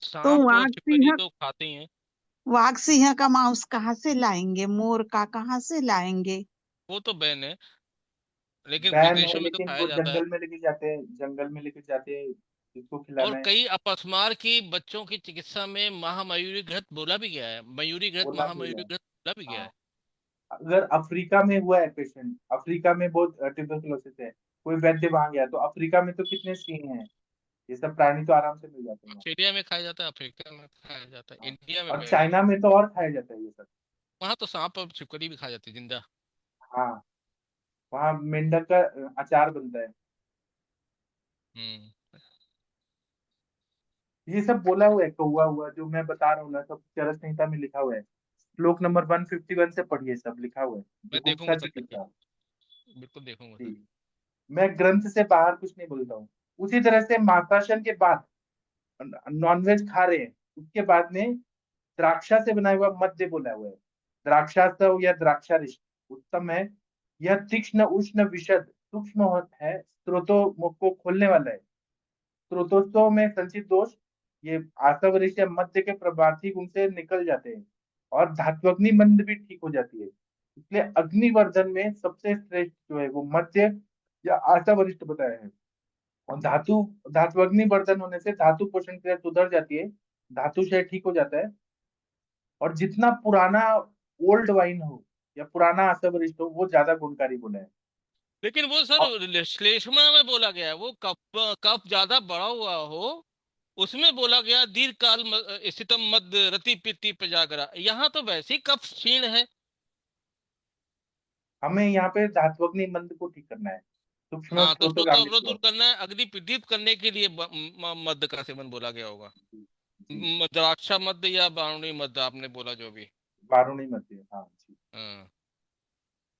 सांप और छिपकली तो खाते ही हैं। वाघ सिंह का मांस कहाँ से लाएंगे, मोर का कहाँ से लाएंगे? वो तो बैन है, लेकिन बैन है, विदेशों में तो लेकिन खाया वो जाता है। जंगल में लेके जाते हैं, जंगल में लेके जाते हैं, जिसको और खिलाना है। कई अपस्मार की बच्चों की चिकित्सा में महामयूरी घृत बोला भी गया है, मयूरी घृत, बोला भी महामयूरी है। घृत बोला भी गया हाँ, है। अगर अफ्रीका में हुआ है पेशेंट, अफ्रीका में बहुत ट्यूबरकुलोसिस है, कोई वैद्य वहां गया, तो अफ्रीका में तो कितने सिंह हैं, ये सब प्राणी तो आराम से मिल जाते हैं वहाँ। ऑस्ट्रेलिया में खाया जाता है, अफ्रीका में खाया जाता है, हाँ, इंडिया में और बैन है। चाइना में तो और खाया जाता है ये सब। वहां तो सांप और छिपकली भी खाई जाती है जिंदा। हाँ, वहाँ मेंढक का अचार बनता है। हम्म। ये सब बोला हुआ है, कौवा हुआ जो मैं बता रहा हूँ ना, सब चरक संहिता में लिखा हुआ है। श्लोक नंबर 151 से पढ़िए, सब लिखा हुआ है। मैं जुगुप्सा देखूंगा सर करके, चिकित्सा। बिल्कुल देखूंगा जी, सर। मैं ग्रंथ से बाहर कुछ नहीं बोलता हूँ। उसी तरह से मात्राशन के बाद नॉनवेज खा रहे हैं, उसके बाद में द्राक्षा से बनाया हुआ मद्य बोला हुआ है। द्राक्षास्तव या द्राक्षारिष्ट उत्तम है। यह तीक्ष्ण, उष्ण, विशद, सूक्ष्म है, स्रोतों मुख को खोलने वाला है। स्रोतोत्सव में संचित दोष, ये आसवरिष या मध्य के प्रभाती गुण से निकल जाते हैं। और धात्वग्नि मंद भी ठीक हो जाती है। इसलिए अग्निवर्धन में सबसे श्रेष्ठ जो है वो मध्य या आसवरिष्ठ बताया है। और धात्वग्नि वर्धन होने से धातु पोषण क्रिया सुधर जाती है, धातु क्षय ठीक हो जाता है। और जितना पुराना ओल्ड वाइन हो या पुराना आसवरिष्ट हो, वो ज्यादा गुणकारी बोला है। लेकिन वो सर श्लेष्मा में बोला गया है, वो कप कप ज्यादा बड़ा हुआ हो उसमें बोला गया दीर्घकाल स्थितम मध्य रति पित्ति प्रजागरा। यहाँ तो वैसे ही कफ क्षीण है। हमें यहाँ पे धात्वग्नि मंद को ठीक करना है, सूक्ष्म हाँ, तो श्रोत अवरोध दूर स्रोतोगामित्व। करना है, अग्नि प्रदीप्त करने के लिए मध्य का सेवन बोला गया होगा। जी, द्राक्षा मध्य या बारुणी मध्य आपने बोला जो भी। बारूणी मध्य, हाँ जी। हाँ,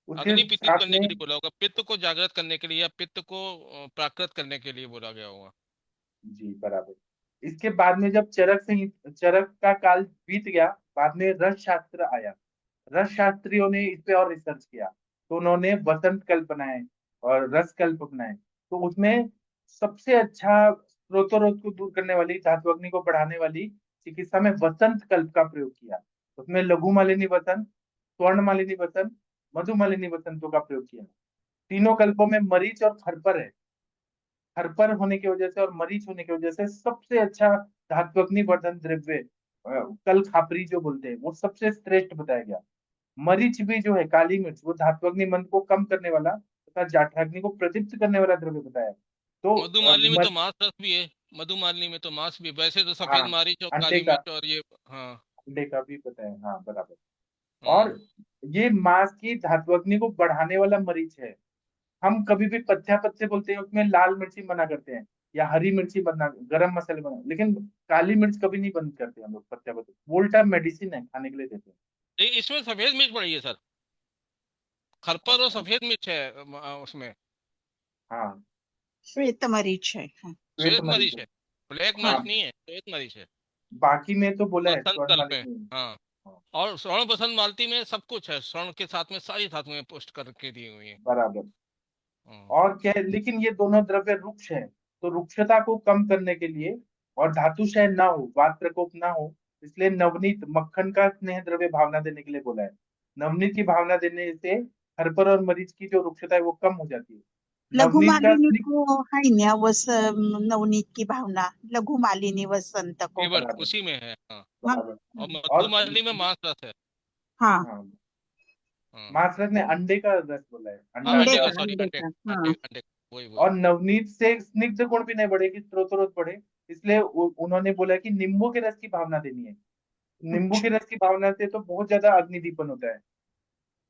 उसके अग्नि प्रदीप्त साथ करने में, के लिए बोला होगा, पित्त को जागृत करने के लिए या पित्त को प्राकृत करने के लिए बोला गया होगा। जी बराबर। इसके बाद में जब चरक का काल बीत गया, बाद में रस शास्त्र आया। रस शास्त्रियों ने इस पे और रिसर्च किया, तो उन्होंने वसंत कल्प बनाए और रस कल्प बनाए। तो उसमें सबसे अच्छा स्रोतोरोध को दूर करने वाली, धात्वग्नि को बढ़ाने वाली चिकित्सा में वसंत कल्प का प्रयोग किया। उसमें लघु मालिनी वसंत, स्वर्ण मालिनी वसंत, मधु मालिनी वसंतों का प्रयोग किया। तीनों कल्पों में मरीच और खरपर है। खरपर होने की वजह से और मरीच होने की वजह से सबसे अच्छा धात्वग्नि वर्धन द्रव्य कल खापरी जो बोलते हैं, वो सबसे श्रेष्ठ बताया गया। मरीच भी जो है, काली मिर्च, वो धात्वग्नि मंद को कम करने वाला तथा जाठराग्नि को प्रदीप्त करने वाला द्रव्य बताया। तो मधुमालिनी में तो मांस रस भी है। मधुमालिनी में तो मांस भी, वैसे तो हाँ, सफेद मारीच और अंडे काली का, मिर्च और ये। हाँ। अंडे का भी बताया, हाँ बराबर। और हम्म। ये मांस की धात्वग्नि को बढ़ाने वाला मरीच है। हम कभी भी पथ्या पत्ते बोलते हैं, उसमें लाल मिर्ची मना करते हैं या हरी मिर्ची मना, गरम मसाले मना, लेकिन काली मिर्च कभी नहीं बंद करते हम लोग। पथ्या पत्ते वोल्टा मेडिसिन है, खाने के लिए देते हैं। इसमें सफेद मिर्च पड़ी है सर। खरपर और अच्छा, सफेद मिर्च है उसमें। हाँ, श्वेत मरीच है, हाँ। श्वेत श्वेत मरीच मरीच है। है, ब्लैक हाँ, मरीच नहीं है, श्वेत मरीच है। बाकी में तो बोला है बसंत स्वर्ण कल्प में। मालिनी। हाँ। हाँ, और स्वर्ण बसंत मालती में सब कुछ है, स्वर्ण के साथ में सारी धातुएं पोस्ट करके दी हुई है। बराबर। हाँ। और क्या है, लेकिन ये दोनों द्रव्य रुक्ष है, तो रुक्षता को कम करने के लिए और धातुशय ना हो, वात प्रकोप ना हो, इसलिए नवनीत मक्खन का स्नेह द्रव्य भावना देने के लिए बोला है। नवनीत की भावना देने से हरपर और मरीच की जो रुक्षता है वो कम हो जाती है। लघु नवनीत का मालिनी स्निग्ध, को है ना नवनीत की भावना, लघु मालिनी वसंत को। केवल बराबर, उसी में है। हाँ। हाँ, बराबर। और और मधुमालिनी में मांस रस है। हाँ, हाँ, हाँ। मांस ने अंडे का रस बोला है, हाँ, अंडा अंडे का का, रस। सॉरी, अंडे अंडे का, अंडे हाँ। अंडे वही वही। और नवनीत से स्निग्ध गुण भी नहीं बढ़ेगी, स्रोतरोध बढ़े, इसलिए उन्होंने बोला कि नींबू के रस की भावना देनी है। नींबू के अच्छा, रस की भावना से तो बहुत ज्यादा अग्निदीपन होता है।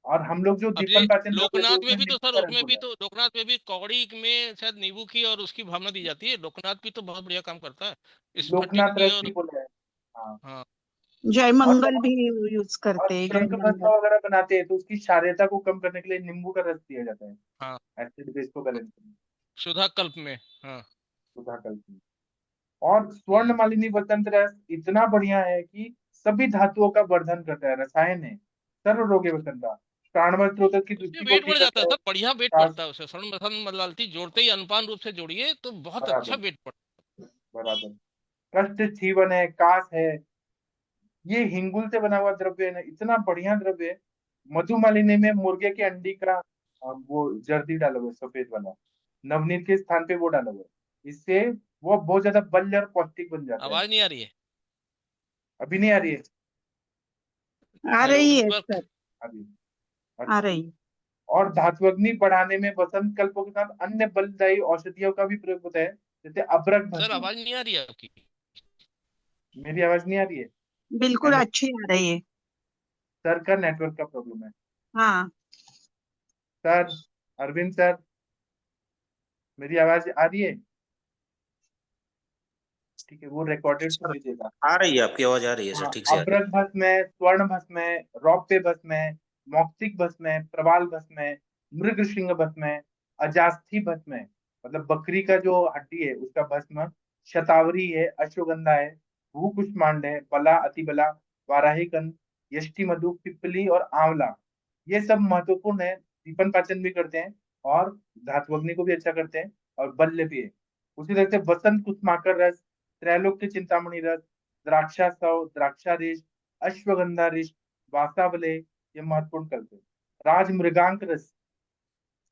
और हम लोग जो अब ये दीपन पाचन द्रव्य लेते हैं लोकनाथ में उसमें भी तो नींबू सर, का रस उसमें भी बोला है। तो लोकनाथ में भी कौड़ी में शायद नींबू की और उसकी भावना दी जाती है। लोकनाथ भी तो बहुत बढ़िया काम करता है, स्फटिक लोकनाथ की रस भी और। बोला है। हाँ। हाँ। जय और मंगल भी यूज और करते हैं, जय शंख भस्म मंगल। वगैरह बनाते हैं तो उसकी क्षारीयता को कम करने के लिए नींबू का रस दिया जाता है, हाँ, एसिड बेस को बैलेंस करने। सुधा कल्प में। हाँ। सुधा कल्प। और स्वर्ण हम्म। मालिनी वसंत रस इतना बढ़िया है कि सभी धातुओं का वर्धन करता है, रसायन है, सर्व रोगे वसंता, प्राणवायु स्रोत की उससे दृष्टि को वेट ठीक बढ़ जाता है करता है। सर, बढ़िया वेट सांस, बढ़ता है उससे। स्वर्ण बसंत मलालती जोड़ते ही अनुपान रूप से जोड़िए तो बहुत अच्छा बराबर, वेट बढ़ता बराबर। कष्ट जीवन है, कास है, ये हिंगुल से बना हुआ द्रव्य है ना, इतना बढ़िया द्रव्य है। मधुमालिनी में मुर्गे के अंडी का वो जर्दी डाला हुआ है, सफेद वाला, नवनीत के स्थान पे वो डाला हुआ है। इससे वो बहुत ज्यादा बल्य और पौष्टिक बन है। जाता है। आवाज नहीं आ रही है? अभी नहीं आ रही है? आ हेलो, रही है नेटवर्क। सर, अभी, आ अच्छा। रही है। और धात्वग्नि बढ़ाने में वसंत कल्पों के साथ अन्य बलदायी औषधियों का भी प्रयोग होता है, जैसे अब्रक सर भस्म। आवाज नहीं आ रही है आपकी? मेरी आवाज नहीं आ रही है? बिल्कुल हेलो, अच्छी आ रही है। सर का नेटवर्क का प्रॉब्लम है। हाँ, सर, अरविंद सर, मेरी आवाज आ रही है? ठीक है, वो रिकॉर्डेड सुन सर लीजिएगा। आ रही है, आपकी आवाज आ रही है सर, हाँ, ठीक से आ रही अभ्रक भस्म है, स्वर्ण भस्म है, रौप्य भस्म है, मौक्तिक भस्म है, प्रवाल भस्म है, मृग श्रृंग भस्म है, अजास्थि भस्म है, मतलब बकरी का जो हड्डी है उसका भस्म, शतावरी है, अश्वगंधा है, भूकुष्मांड है, बला, अतिबला, वाराही कंद, यष्टि मधु, पिपली और आंवला, ये सब महत्वपूर्ण है। दीपन पाचन भी करते हैं और धात्वग्नि को भी अच्छा करते हैं और बल्य भी है। उसी तरह से वसंत कुसुमाकर रस, त्रैलोक्य चिंतामणि रस, द्राक्षा सव, द्राक्षारीश, अश्वगंधा, वासावले, ये महत्वपूर्ण कल्प है। राज मृगांक रस,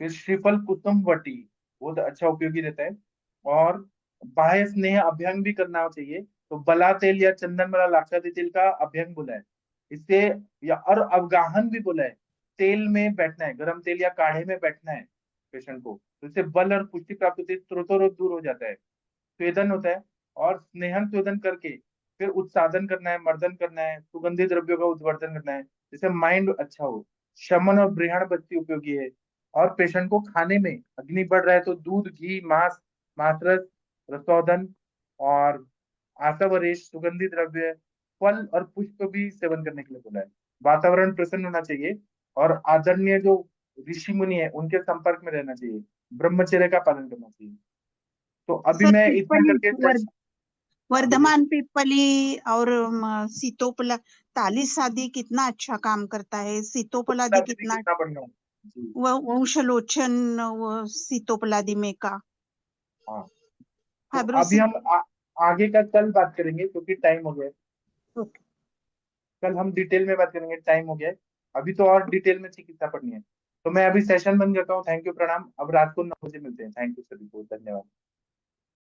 फिर श्रीफल कुसुमवटी, बहुत अच्छा उपयोगी रहता है। और बाह्य स्नेह अभ्यंग भी करना चाहिए, तो बला तेल या चंदन वाला लाक्षादी तेल का अभ्यंग बोला है। इससे या और अवगाहन भी बोला है, तेल में बैठना है, गर्म तेल या काढ़े में बैठना है पेशेंट को, तो इससे बल और पुष्टि प्राप्त होती है, त्रुटोरोध दूर हो जाता है, स्वेदन होता है, और स्नेहन स्वेदन करके फिर उत्सादन करना है, मर्दन करना है, सुगंधित द्रव्यों का उद्वर्धन करना है, जिससे माइंड अच्छा हो। शमन और ब्रहण बत्ती उपयोगी है। और पेशेंट को खाने में अग्नि बढ़ रहा है तो दूध, घी, मांस, मांसरस, रसौधन और आसवरेश, सुगंधित द्रव्य, फल और पुष्प भी सेवन करने के लिए बोला है। वातावरण प्रसन्न होना चाहिए और आदरणीय जो ऋषि मुनि है उनके संपर्क में रहना चाहिए, ब्रह्मचर्य का पालन करना चाहिए। तो अभी सर मैं इतना पिपली करके सेशन। हाँ बोलिए। वर्धमान पिपली और सीतोपला तालिस आदि कितना अच्छा काम करता है, सीतोपलादि भी कितना, कितना बढ़िया है। जी। वंशलोचन सीतोपलादि में का हाँ, तो अभी फाइब्रोसिस। हम आगे का कल बात करेंगे क्योंकि टाइम हो गया है। कल हम डिटेल में बात करेंगे, टाइम हो गया है। अभी तो और डिटेल में चिकित्सा पढ़नी है। तो मैं अभी सेशन बंद करता हूँ। थैंक यू, प्रणाम। अब रात को 9 बजे मिलते हैं। थैंक यू सभी को, धन्यवाद।